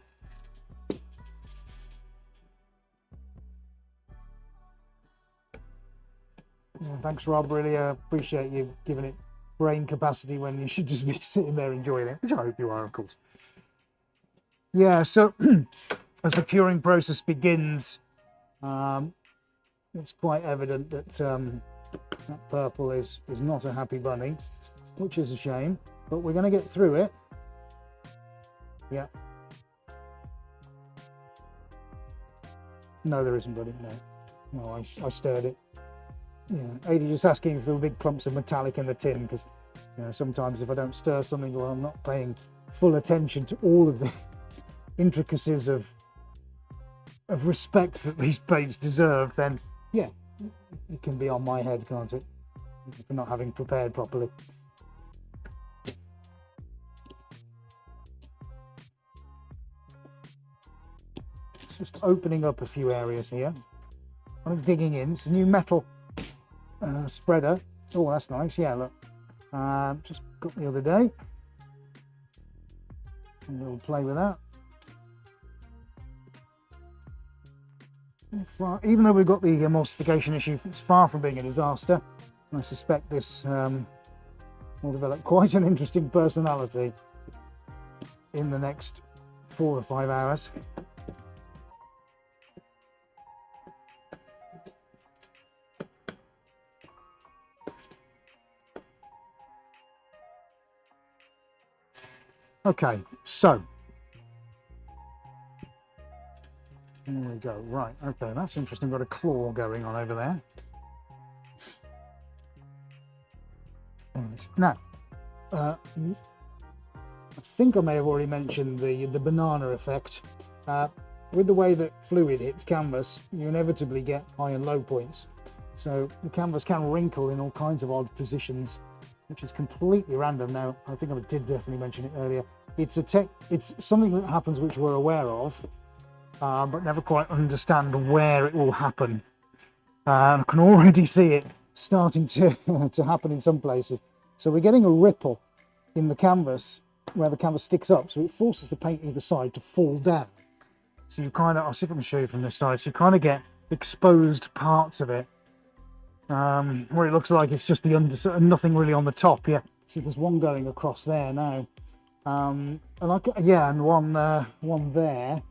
Yeah, thanks, Rob. Really appreciate you giving it brain capacity when you should just be sitting there enjoying it, which I hope you are, of course. Yeah, so as the curing process begins, it's quite evident that that purple is not a happy bunny, which is a shame, but we're going to get through it. Yeah. No, there isn't, buddy. No, I stirred it. Yeah, Adi just asking if there were big clumps of metallic in the tin, because sometimes if I don't stir something, or I'm not paying full attention to all of the intricacies of respect that these paints deserve, then yeah, it can be on my head, can't it, for not having prepared properly. It's just opening up a few areas here. I'm digging in. It's a new metal spreader. Oh, that's nice. Yeah, look. Just got the other day. A little play with that. Even though we've got the emulsification issue, it's far from being a disaster. I suspect this will develop quite an interesting personality in the next 4 or 5 hours. Okay, so there we go. Right, okay, that's interesting. Got a claw going on over there. Right. Now, I think I may have already mentioned the banana effect. With the way that fluid hits canvas, you inevitably get high and low points. So the canvas can wrinkle in all kinds of odd positions, which is completely random. Now, I think I did definitely mention it earlier. It's something that happens which we're aware of, but never quite understand where it will happen. I can already see it starting to happen in some places. So we're getting a ripple in the canvas where the canvas sticks up, so it forces the paint either side to fall down. So you kind of, I'll see if I can show you from this side, so you kind of get exposed parts of it, where it looks like it's just the under, nothing really on the top. Yeah, see there's one going across there now, and one there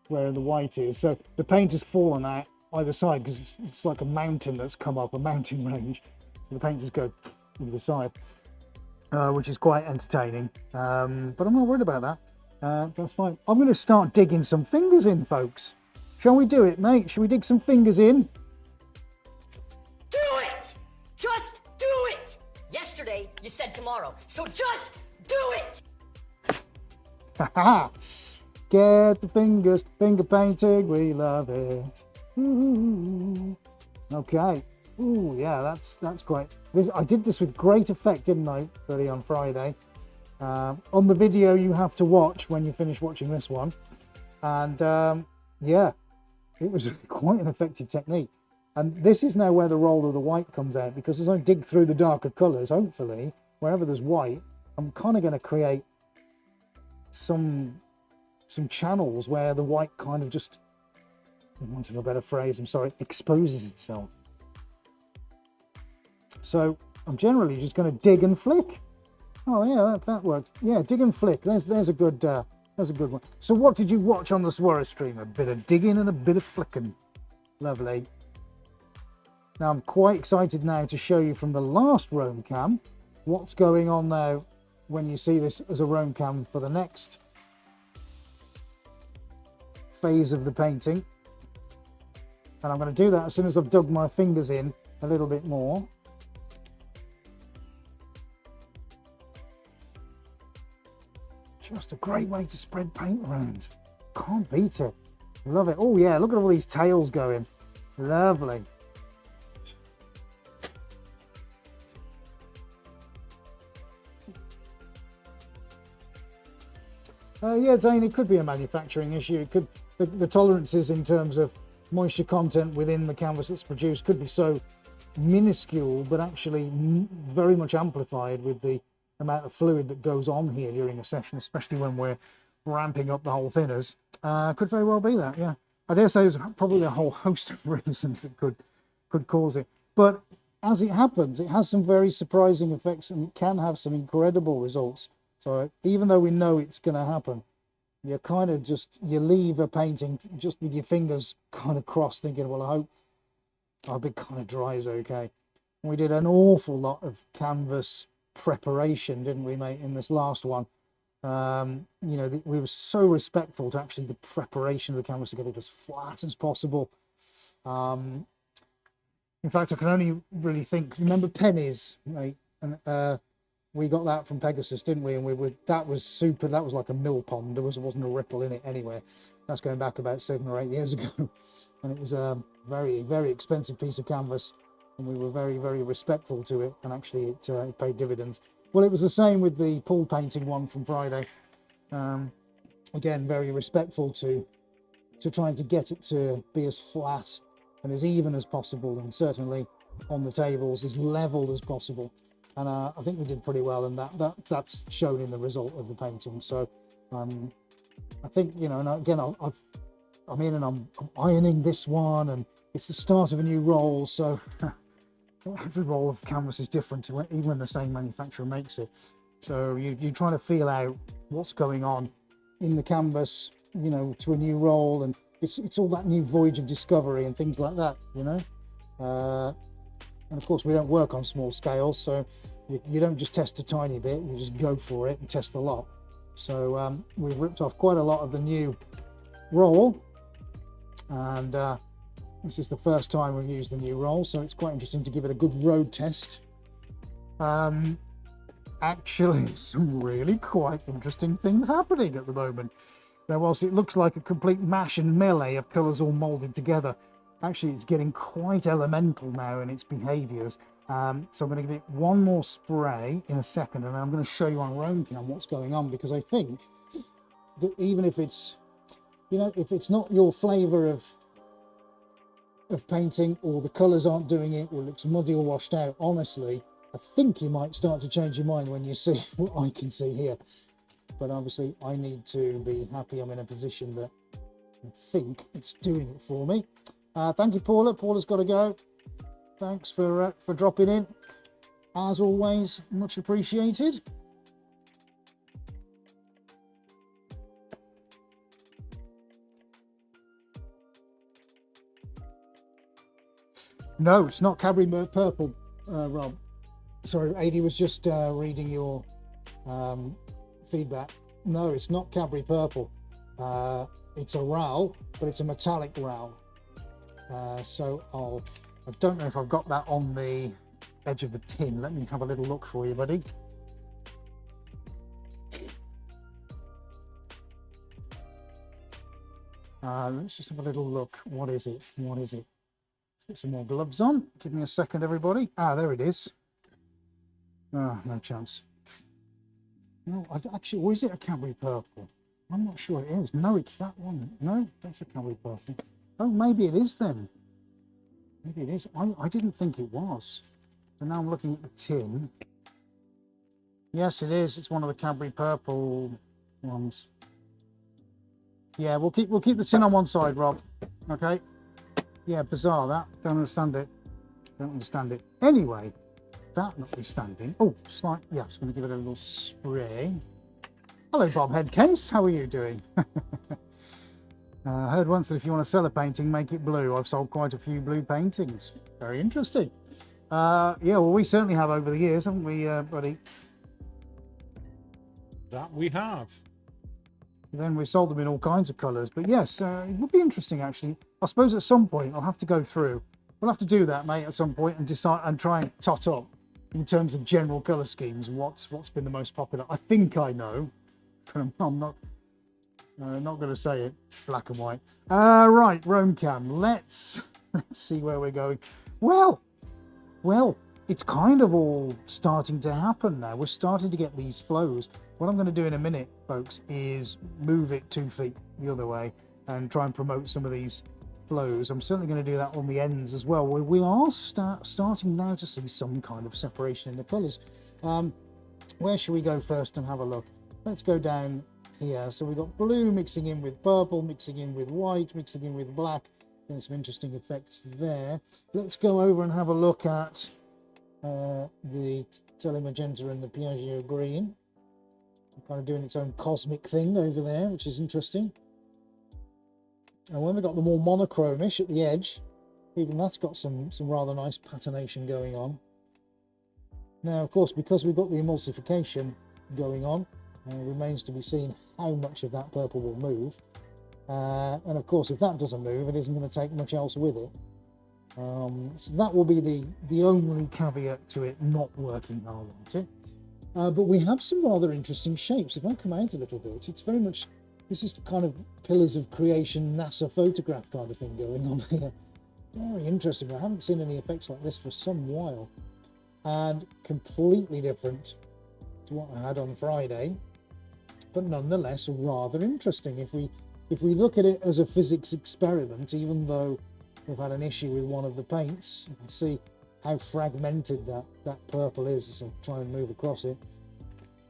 where the white is. So the paint has fallen out either side because it's like a mountain that's come up, a mountain range. So the paint just goes either side, which is quite entertaining. But I'm not worried about that. That's fine. I'm going to start digging some fingers in, folks. Shall we do it, mate? Shall we dig some fingers in? Do it! Just do it! Yesterday, you said tomorrow, so just do it! Haha! Get the fingers, finger painting, we love it. Ooh. Okay. Ooh, yeah, that's great. I did this with great effect, didn't I, early on Friday? On the video you have to watch when you finish watching this one. And yeah, it was quite an effective technique. And this is now where the role of the white comes out, because as I dig through the darker colours, hopefully, wherever there's white, I'm kind of going to create some channels where the white kind of just, for want of a better phrase, I'm sorry, exposes itself. So I'm generally just going to dig and flick. Oh yeah, that works. Yeah, dig and flick. There's a good one. So what did you watch on the Swarra stream? A bit of digging and a bit of flicking. Lovely. Now I'm quite excited now to show you from the last Roam Cam what's going on now when you see this as a Roam Cam for the next phase of the painting. And I'm going to do that as soon as I've dug my fingers in a little bit more. Just a great way to spread paint around. Can't beat it. Love it. Oh yeah, look at all these tails going. Lovely. Yeah, Zane, it could be a manufacturing issue. It could, the tolerances in terms of moisture content within the canvas that's produced could be so minuscule, but actually very much amplified with the amount of fluid that goes on here during a session, especially when we're ramping up the whole thinners. Could very well be that, yeah. I dare say there's probably a whole host of reasons that could cause it. But as it happens, it has some very surprising effects and can have some incredible results. So even though we know it's going to happen, you kind of just, you leave a painting just with your fingers kind of crossed thinking, well, I hope our bit kind of dry is okay. And we did an awful lot of canvas preparation, didn't we, mate, in this last one. You know, we were so respectful to actually the preparation of the canvas to get it as flat as possible. In fact, I can only really think, remember pennies, mate? And we got that from Pegasus, didn't we? And that was super. That was like a mill pond. There wasn't a ripple in it anywhere. That's going back about 7 or 8 years ago, and it was a very, very expensive piece of canvas, and we were very, very respectful to it, and actually it paid dividends. Well, it was the same with the pool painting one from Friday. Again, very respectful to trying to get it to be as flat and as even as possible, and certainly on the tables as level as possible. And I think we did pretty well, and that's shown in the result of the painting. So I think, you know, and again, I'm in and I'm ironing this one, and it's the start of a new roll, so every roll of canvas is different, even when the same manufacturer makes it. So you're trying to feel out what's going on in the canvas, you know, to a new roll, and it's all that new voyage of discovery and things like that, you know. And of course, we don't work on small scales, so you don't just test a tiny bit, you just go for it and test a lot. So we've ripped off quite a lot of the new roll, and this is the first time we've used the new roll, so it's quite interesting to give it a good road test. actually some really quite interesting things happening at the moment. Now, whilst it looks like a complete mash and melee of colours all moulded together, actually it's getting quite elemental now in its behaviours. So I'm going to give it one more spray in a second, and I'm going to show you on roam cam what's going on, because I think that even if it's, you know, if it's not your flavour of painting, or the colours aren't doing it, or it looks muddy or washed out, honestly, I think you might start to change your mind when you see what I can see here. But obviously I need to be happy I'm in a position that I think it's doing it for me. Thank you, Paula. Paula's got to go. Thanks for dropping in. As always, much appreciated. No, it's not Cadbury Purple, Rob. Sorry, Adi was just reading your feedback. No, it's not Cadbury Purple. It's a RAL, but it's a metallic RAL. So I don't know if I've got that on the edge of the tin. Let me have a little look for you, buddy. Let's just have a little look. What is it? What is it? Let's get some more gloves on. Give me a second, everybody. Ah, there it is. Ah, no chance. No, actually, or is it a Cadbury Purple? I'm not sure it is. No, it's that one. No, that's a Cadbury Purple. Oh, maybe it is then. Maybe it is. I didn't think it was. So now I'm looking at the tin. Yes, it is. It's one of the Cadbury Purple ones. Yeah, we'll keep the tin on one side, Rob. Okay. Yeah, bizarre that. Don't understand it. Don't understand it. Anyway, that notwithstanding. Oh, yeah, I'm just going to give it a little spray. Hello, Bob Headcase. How are you doing? I heard once that if you want to sell a painting, make it blue. I've sold quite a few blue paintings. Very interesting. Yeah, well, we certainly have over the years, haven't we, buddy? That we have. Then we've sold them in all kinds of colours. But yes, it would be interesting, actually. I suppose at some point I'll have to go through. We'll have to do that, mate, at some point and decide and try and tot up in terms of general colour schemes what's been the most popular. I think I know, but I'm not going to say it black and white. Right, roam cam. Let's see where we're going. Well, it's kind of all starting to happen now. We're starting to get these flows. What I'm going to do in a minute, folks, is move it 2 feet the other way and try and promote some of these flows. I'm certainly going to do that on the ends as well. We are starting now to see some kind of separation in the colours. Where should we go first and have a look? Let's go down here. So we've got blue mixing in with purple, mixing in with white, mixing in with black. There's some interesting effects there. Let's go over and have a look at the telemagenta and the Piaggio green. Kind of doing its own cosmic thing over there, which is interesting. And when we've got the more monochromish at the edge, even that's got some rather nice patination going on. Now, of course, because we've got the emulsification going on, it remains to be seen how much of that purple will move. And of course, if that doesn't move, it isn't going to take much else with it. So that will be the only caveat to it not working how I want it. But we have some rather interesting shapes. If I come out a little bit, it's very much, this is kind of pillars of creation NASA photograph kind of thing going on here. Very interesting. I haven't seen any effects like this for some while. And completely different to what I had on Friday, but nonetheless rather interesting. If we look at it as a physics experiment, even though we've had an issue with one of the paints, you can see how fragmented that purple is as I try and move across it.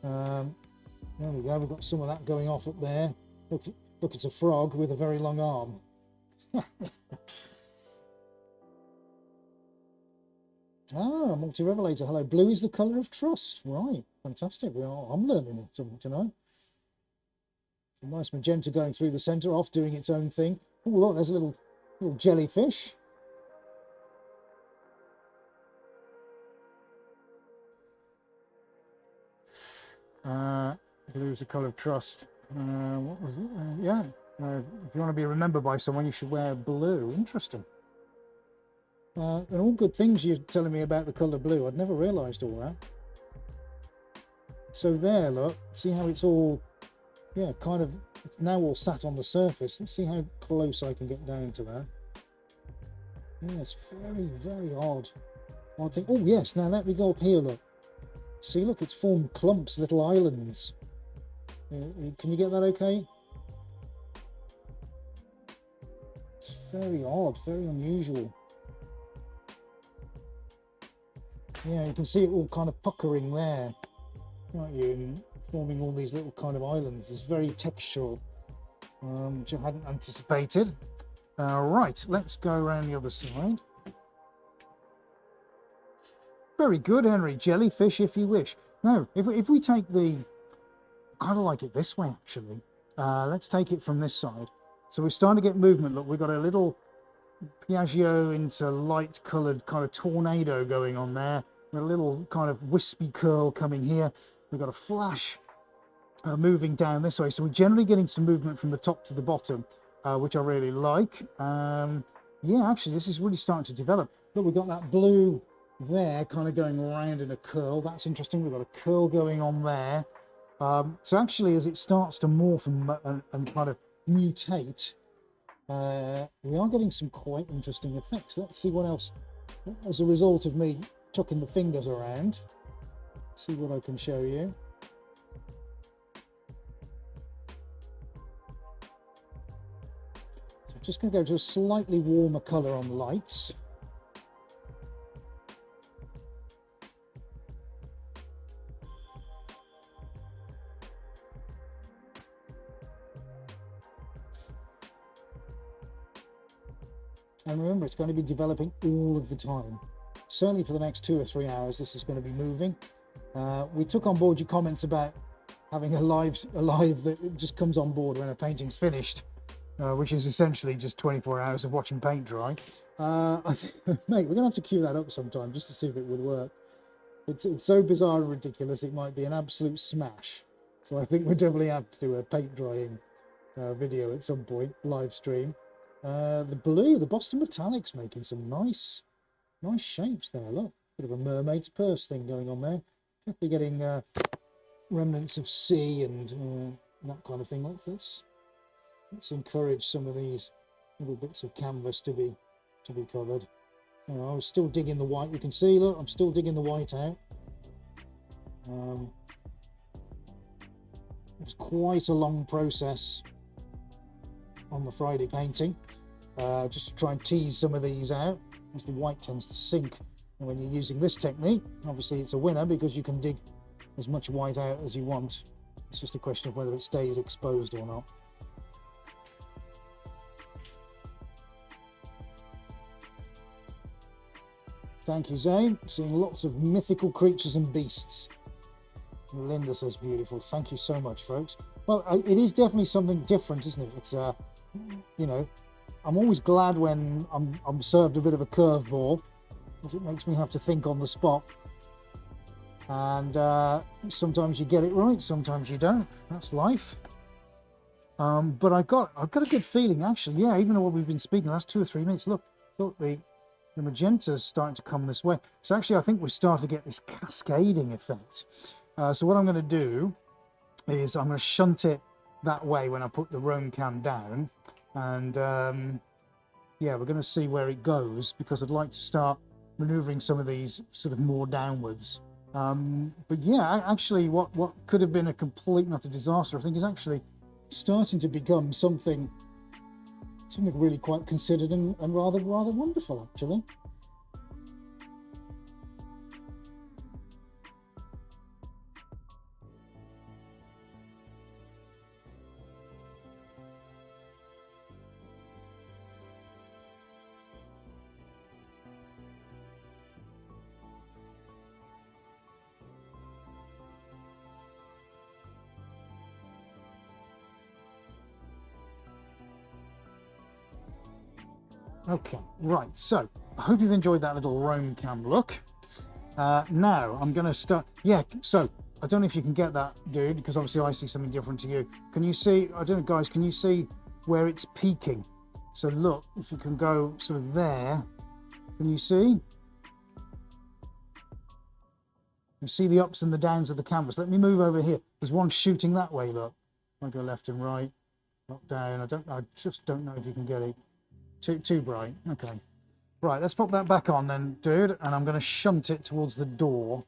There we go, we've got some of that going off up there. Look, it's a frog with a very long arm. Ah, multi-revelator, hello. Blue is the colour of trust. Right, fantastic. I'm learning something tonight. A nice magenta going through the centre, off doing its own thing. Oh, look, there's a little jellyfish. Blue is the colour of trust. What was it? Yeah. If you want to be remembered by someone, you should wear blue. Interesting. And all good things you're telling me about the colour blue. I'd never realised all that. So there, look, see how it's all, yeah, kind of, it's now all sat on the surface. Let's see how close I can get down to that. Yeah, it's very, very odd. I think, oh yes, now let me go up here, look. See, look, it's formed clumps, little islands. Can you get that okay? It's very odd, very unusual. Yeah, you can see it all kind of puckering there, aren't you? And forming all these little kind of islands. It's very textural, which I hadn't anticipated. Right, let's go around the other side. Very good, Henry. Jellyfish if you wish. No, if we take the... I kind of like it this way, actually. Let's take it from this side. So we're starting to get movement. Look, we've got a little Piaggio into light-coloured kind of tornado going on there. We've got a little kind of wispy curl coming here. We've got a flash moving down this way. So we're generally getting some movement from the top to the bottom, which I really like. Yeah, actually, this is really starting to develop. Look, we've got that blue there kind of going around in a curl. That's interesting. We've got a curl going on there. So actually, as it starts to morph and kind of mutate, we are getting some quite interesting effects. Let's see what else, as a result of me chucking the fingers around. See what I can show you. So I'm just going to go to a slightly warmer colour on lights. And remember, it's going to be developing all of the time. Certainly for the next 2 or 3 hours, this is going to be moving. We took on board your comments about having a live that just comes on board when a painting's finished, which is essentially just 24 hours of watching paint dry. Mate, we're going to have to queue that up sometime just to see if it would work. It's so bizarre and ridiculous, it might be an absolute smash. So I think we'll definitely have to do a paint drying video at some point, live stream. The blue, the Boston Metallic's making some nice shapes there. Look, bit of a mermaid's purse thing going on there. Definitely getting remnants of sea and that kind of thing. Let's encourage some of these little bits of canvas to be covered. You know, I was still digging the white. You can see, look, I'm still digging the white out. It was quite a long process on the Friday painting, just to try and tease some of these out, as the white tends to sink. And when you're using this technique, obviously it's a winner because you can dig as much white out as you want. It's just a question of whether it stays exposed or not. Thank you, Zane. Seeing lots of mythical creatures and beasts. Linda says beautiful. Thank you so much, folks. Well, it is definitely something different, isn't it? It's you know, I'm always glad when I'm served a bit of a curveball, because it makes me have to think on the spot. And sometimes you get it right, sometimes you don't. That's life. But I've got a good feeling, actually. Yeah, even though we've been speaking the last 2 or 3 minutes, look, the magenta's starting to come this way. So actually, I think we're starting to get this cascading effect. So what I'm going to do is I'm going to shunt it that way when I put the Rome cam down, and yeah, we're going to see where it goes, because I'd like to start maneuvering some of these sort of more downwards. But yeah, actually what could have been a complete and utter disaster, I think, is actually starting to become something really quite considered and rather wonderful, actually. Okay, right, so I hope you've enjoyed that little Rome cam look. Now I'm going to start. Yeah, so I don't know if you can get that, dude, because obviously I see something different to you. Can you see? I don't know, guys, can you see where it's peaking? So look, if you can go sort of there, can you see? You see the ups and the downs of the canvas. Let me move over here. There's one shooting that way, look. I go left and right, up, down. I just don't know if you can get it. Too bright. Okay. Right, let's pop that back on then, dude. And I'm going to shunt it towards the door.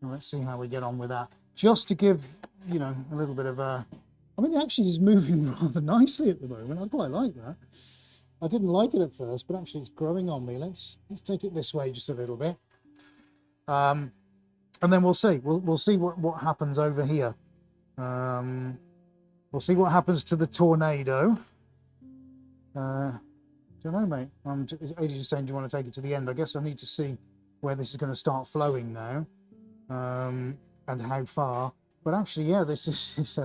And let's see how we get on with that. Just to give, you know, a little bit of a... I mean, it actually is moving rather nicely at the moment. I quite like that. I didn't like it at first, but actually it's growing on me. Let's take it this way just a little bit. And then we'll see. We'll see what happens over here. We'll see what happens to the tornado. Don't know, mate. Adrian's just saying, do you want to take it to the end? I guess I need to see where this is going to start flowing now, and how far. But actually, yeah, this is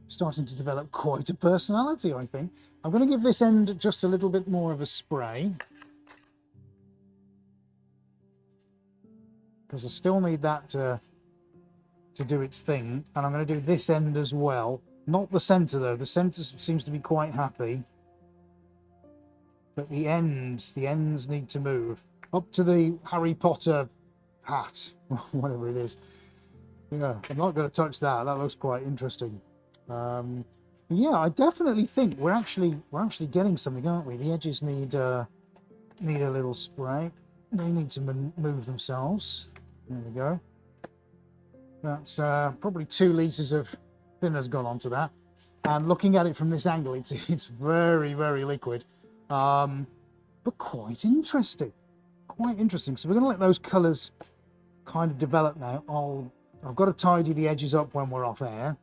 starting to develop quite a personality, I think. I'm going to give this end just a little bit more of a spray, because I still need that to do its thing. And I'm going to do this end as well. Not the centre, though. The centre seems to be quite happy. But the ends need to move. Up to the Harry Potter hat, whatever it is. Yeah, I'm not going to touch that. That looks quite interesting. Yeah, I definitely think we're actually getting something, aren't we? The edges need a little spray. They need to move themselves. There we go. That's probably 2 litres of thinner's gone onto that. And looking at it from this angle, it's very, very liquid. But quite interesting. Quite interesting. So we're going to let those colours kind of develop now. I've got to tidy the edges up when we're off air,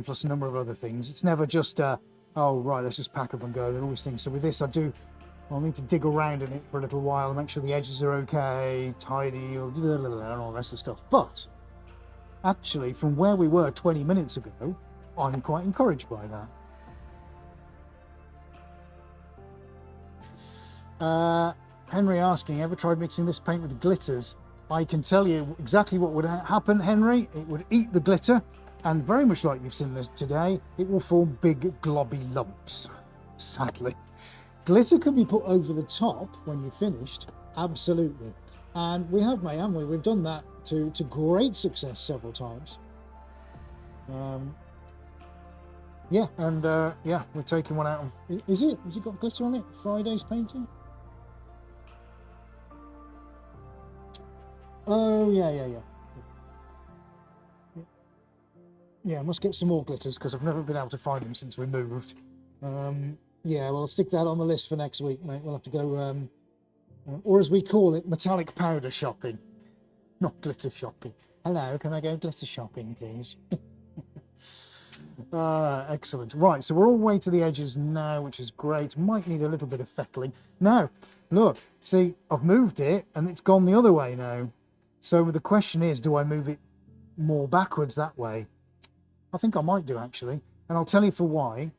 plus a number of other things. It's never just, oh, right, let's just pack up and go. There are always things. So with this, I'll need to dig around in it for a little while and make sure the edges are okay, tidy, and all the rest of the stuff. But actually, from where we were 20 minutes ago, I'm quite encouraged by that. Henry asking, ever tried mixing this paint with glitters? I can tell you exactly what would happen, Henry. It would eat the glitter, and very much like you've seen this today, it will form big globby lumps, sadly. Glitter can be put over the top when you're finished, absolutely. And we have, mate, haven't we? We've done that to great success several times. Yeah, and yeah, we're taking one out of... Has it got glitter on it? Friday's painting? Oh, yeah. Yeah, I must get some more glitters because I've never been able to find them since we moved. Yeah, well, I'll stick that on the list for next week, mate. We'll have to go, or as we call it, metallic powder shopping. Not glitter shopping. Hello, can I go glitter shopping, please? Excellent. Right, so we're all the way to the edges now, which is great. Might need a little bit of fettling. Now, look, see, I've moved it and it's gone the other way now. So the question is, do I move it more backwards that way? I think I might do, actually. And I'll tell you for why.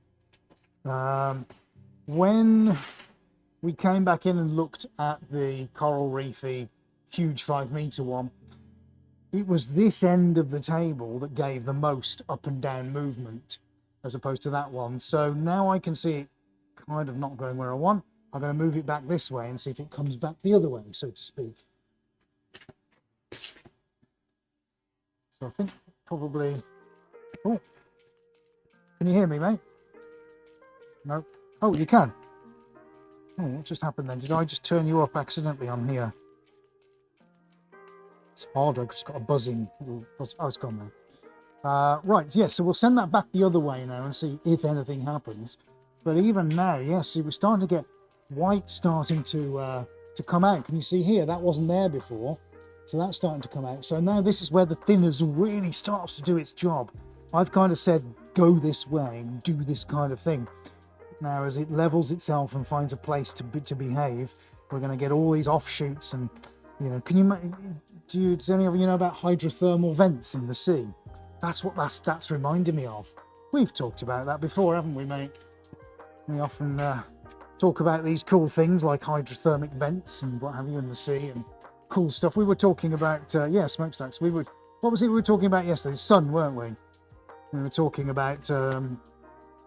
When we came back in and looked at the coral reefy huge 5-meter one, it was this end of the table that gave the most up and down movement as opposed to that one. So now I can see it kind of not going where I want. I'm going to move it back this way and see if it comes back the other way, so to speak. So I think probably... Oh, can you hear me, mate? No. Oh, you can. Oh, what just happened then? Did I just turn you up accidentally on here? It's odd, I've just got a buzzing. Oh, it's gone now. Right, yeah, so we'll send that back the other way now and see if anything happens. But even now, yes, see, we're starting to get white starting to come out. Can you see here? That wasn't there before. So that's starting to come out. So now this is where the thinners really starts to do its job. I've kind of said, go this way and do this kind of thing. Now, as it levels itself and finds a place to behave, we're going to get all these offshoots and, you know, does any of you know about hydrothermal vents in the sea? That's what that's reminding me of. We've talked about that before, haven't we, mate? We often talk about these cool things like hydrothermic vents and what have you in the sea and cool stuff. We were talking about, yeah, smokestacks. What was it we were talking about yesterday? The sun, weren't we? We were talking about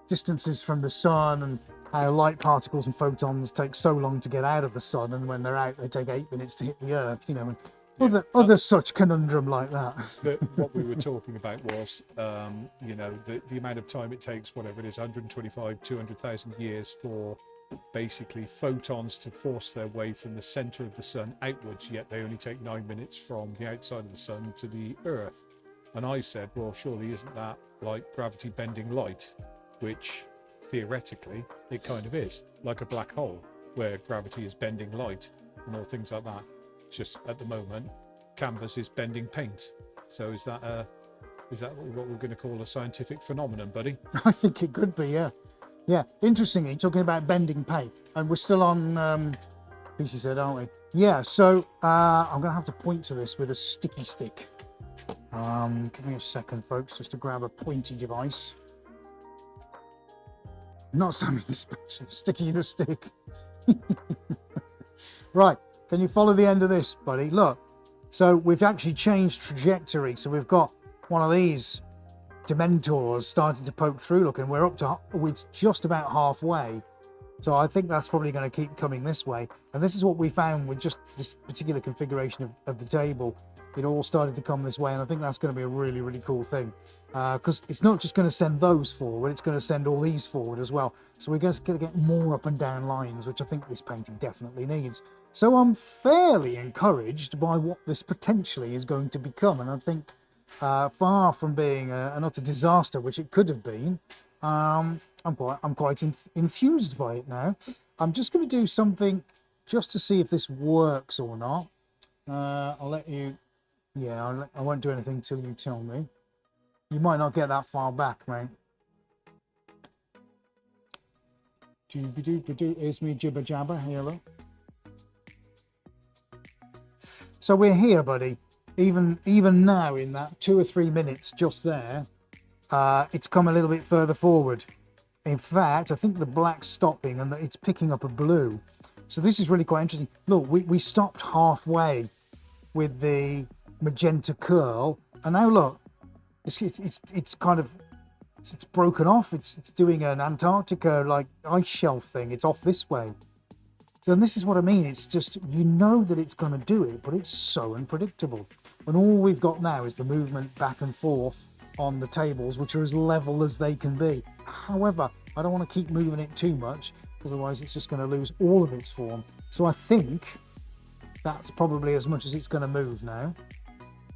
distances from the sun and how light particles and photons take so long to get out of the sun, and when they're out they take 8 minutes to hit the earth, you know, and other such conundrum like that. What we were talking about was, you know, the amount of time it takes, whatever it is, 125, 200,000 years for basically photons to force their way from the center of the sun outwards, yet they only take 9 minutes from the outside of the sun to the Earth. And I said, well, surely isn't that like gravity bending light, which theoretically it kind of is, like a black hole where gravity is bending light and all things like that. It's just at the moment canvas is bending paint. So is that what we're going to call a scientific phenomenon, buddy? I think it could be, yeah. Yeah, interestingly, talking about bending paint, and we're still on PC said, aren't we? Yeah, so I'm going to have to point to this with a sticky stick. Give me a second, folks, just to grab a pointy device. Not something special, sticky the stick. Right, can you follow the end of this, buddy? Look, so we've actually changed trajectory. So we've got one of these Dementors starting to poke through. Look, and we're just about halfway. So I think that's probably going to keep coming this way. And this is what we found with just this particular configuration of the table. It all started to come this way, and I think that's going to be a really, really cool thing. Because it's not just going to send those forward, it's going to send all these forward as well. So we're just going to get more up and down lines, which I think this painting definitely needs. So I'm fairly encouraged by what this potentially is going to become. And I think far from being an utter disaster, which it could have been, I'm quite enthused by it now. I'm just going to do something just to see if this works or not. I'll let you... Yeah, I won't do anything till you tell me. You might not get that far back, mate. Doobie-doobie-doo, here's me jibber jabber. Here, look. So we're here, buddy. Even now, in that 2 or 3 minutes just there, it's come a little bit further forward. In fact, I think the black's stopping and it's picking up a blue. So this is really quite interesting. Look, we stopped halfway with the magenta curl, and now look, it's kind of it's broken off. It's doing an Antarctica like ice shelf thing. It's off this way. So this is what I mean. It's just, you know that it's going to do it, but it's so unpredictable. And all we've got now is the movement back and forth on the tables, which are as level as they can be. However, I don't want to keep moving it too much, because otherwise it's just going to lose all of its form. So I think that's probably as much as it's going to move now.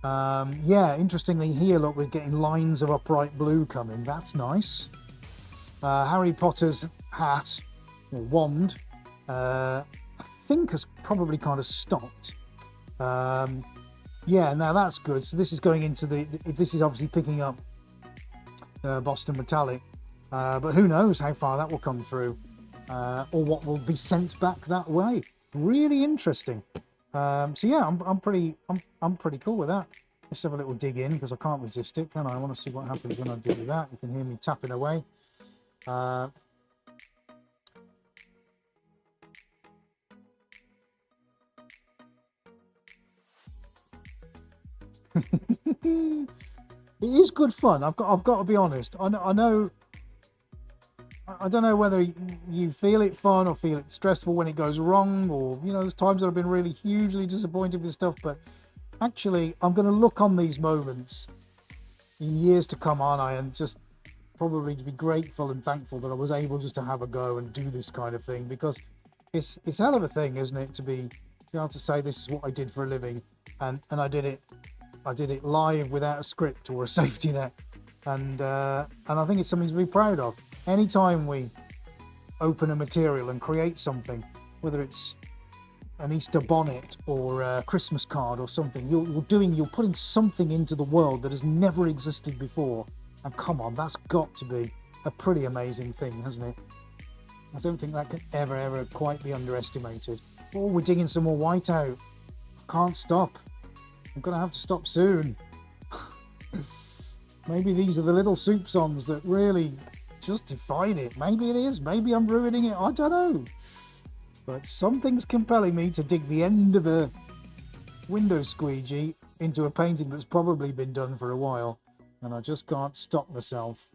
Yeah, interestingly here, look, we're getting lines of upright blue coming. That's nice. Harry Potter's hat, or wand, I think has probably kind of stopped. Yeah, now that's good. So this is going into this is obviously picking up Boston Metallic, but who knows how far that will come through, or what will be sent back that way. Really interesting. So yeah, I'm pretty cool with that. Let's have a little dig in, because I can't resist it, can I? I want to see what happens when I do that. You can hear me tapping away. It is good fun. I've got to be honest. I know. I don't know whether you feel it fun or feel it stressful when it goes wrong, or, you know, there's times that I've been really hugely disappointed with stuff, but actually I'm going to look on these moments in years to come, aren't I, and just probably to be grateful and thankful that I was able just to have a go and do this kind of thing, because it's hell of a thing, isn't it, to be able to say this is what I did for a living, and I did it live without a script or a safety net, and I think it's something to be proud of. Anytime we open a material and create something, whether it's an Easter bonnet or a Christmas card or something, you're putting something into the world that has never existed before. And come on, that's got to be a pretty amazing thing, hasn't it? I don't think that can ever quite be underestimated. Oh, we're digging some more white out. I can't stop. I'm gonna have to stop soon. Maybe these are the little soupçons that really just define it. Maybe it is. Maybe I'm ruining it. I don't know. But something's compelling me to dig the end of a window squeegee into a painting that's probably been done for a while, and I just can't stop myself.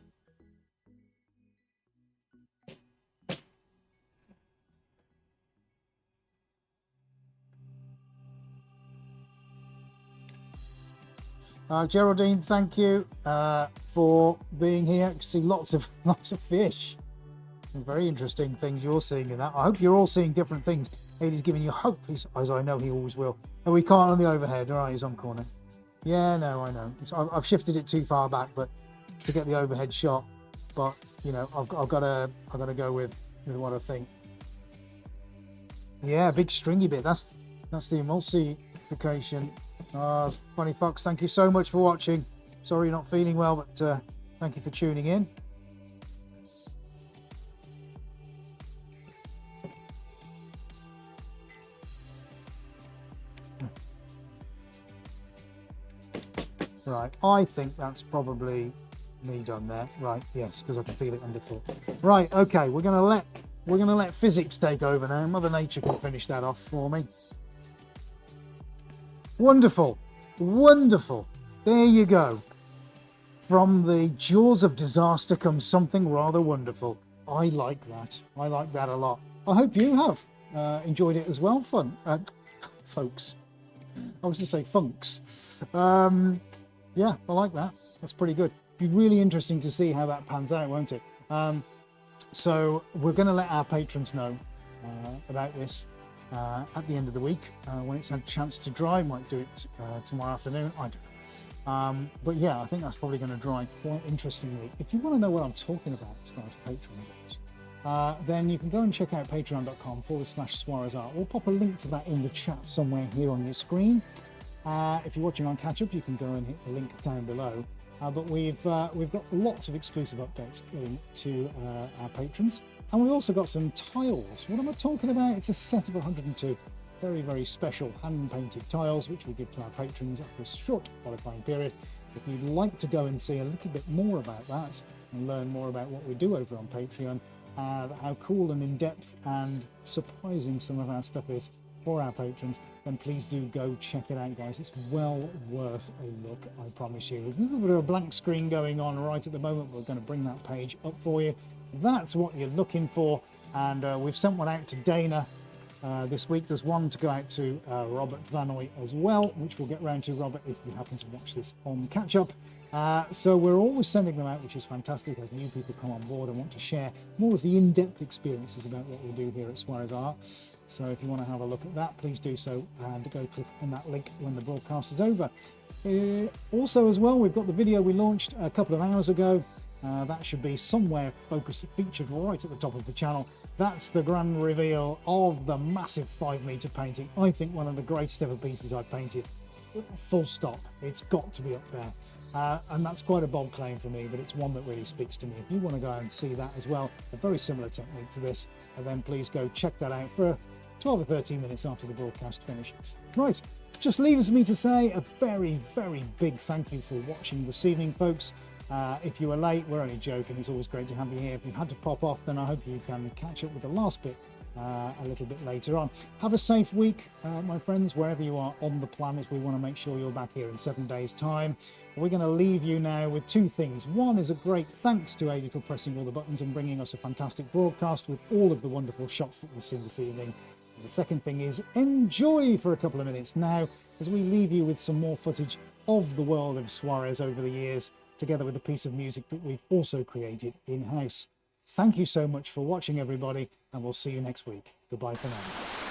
Geraldine, thank you for being here. I can see lots of fish. Some very interesting things you're seeing in that. I hope you're all seeing different things. Aidy's giving you hope, as I know he always will. And we can't on the overhead. All right, he's on corner. Yeah, no, I know. I've shifted it too far back, but to get the overhead shot. But you know, I've got to go with what I think. Yeah, big stringy bit. That's the emulsification. Funny Fox, thank you so much for watching. Sorry you're not feeling well, but thank you for tuning in. Right, I think that's probably me done there. Right, yes, because I can feel it underfoot. Right, okay, we're gonna let physics take over now. Mother Nature can finish that off for me. Wonderful, wonderful. There you go. From the jaws of disaster comes something rather wonderful. I like that. I like that a lot. I hope you have enjoyed it as well, folks. I was going to say funks. Yeah, I like that. That's pretty good. Be really interesting to see how that pans out, won't it? So we're going to let our patrons know about this at the end of the week when it's had a chance to dry. Might do it tomorrow afternoon. I don't know. But yeah, I think that's probably going to dry quite interestingly. If you want to know what I'm talking about as far as Patreon goes, then you can go and check out patreon.com/SuarezArt. We'll pop a link to that in the chat somewhere here on your screen. If you're watching on catch up, you can go and hit the link down below. But we've got lots of exclusive updates going to our patrons, and we've also got some tiles. What am I talking about? It's a set of 102 very, very special hand-painted tiles which we give to our patrons after a short qualifying period. If you'd like to go and see a little bit more about that and learn more about what we do over on Patreon, how cool and in-depth and surprising some of our stuff is for our patrons, then please do go check it out, guys. It's well worth a look, I promise you. There's a little bit of a blank screen going on right at the moment. We're going to bring that page up for you. That's what you're looking for, and we've sent one out to Dana this week. There's one to go out to Robert Vanoy as well, which we'll get round to, Robert, if you happen to watch this on catch up. So we're always sending them out, which is fantastic as new people come on board and want to share more of the in-depth experiences about what we do here at Suarez Art. So if you want to have a look at that, please do so, and go click on that link when the broadcast is over. Also as well, we've got the video we launched a couple of hours ago. That should be somewhere featured right at the top of the channel. That's the grand reveal of the massive 5-meter painting. I think one of the greatest ever pieces I've painted. Full stop. It's got to be up there. And that's quite a bold claim for me, but it's one that really speaks to me. If you want to go and see that as well, a very similar technique to this, and then please go check that out for 12 or 13 minutes after the broadcast finishes. Right, just leaves me to say a very, very big thank you for watching this evening, folks. If you were late, we're only joking. It's always great to have you here. If you had to pop off, then I hope you can catch up with the last bit a little bit later on. Have a safe week, my friends, wherever you are on the planet. We want to make sure you're back here in 7 days' time. We're going to leave you now with two things. One is a great thanks to Adi for pressing all the buttons and bringing us a fantastic broadcast with all of the wonderful shots that we've seen this evening. And the second thing is enjoy for a couple of minutes now as we leave you with some more footage of the world of Suarez over the years, together with a piece of music that we've also created in-house. Thank you so much for watching, everybody, and we'll see you next week. Goodbye for now.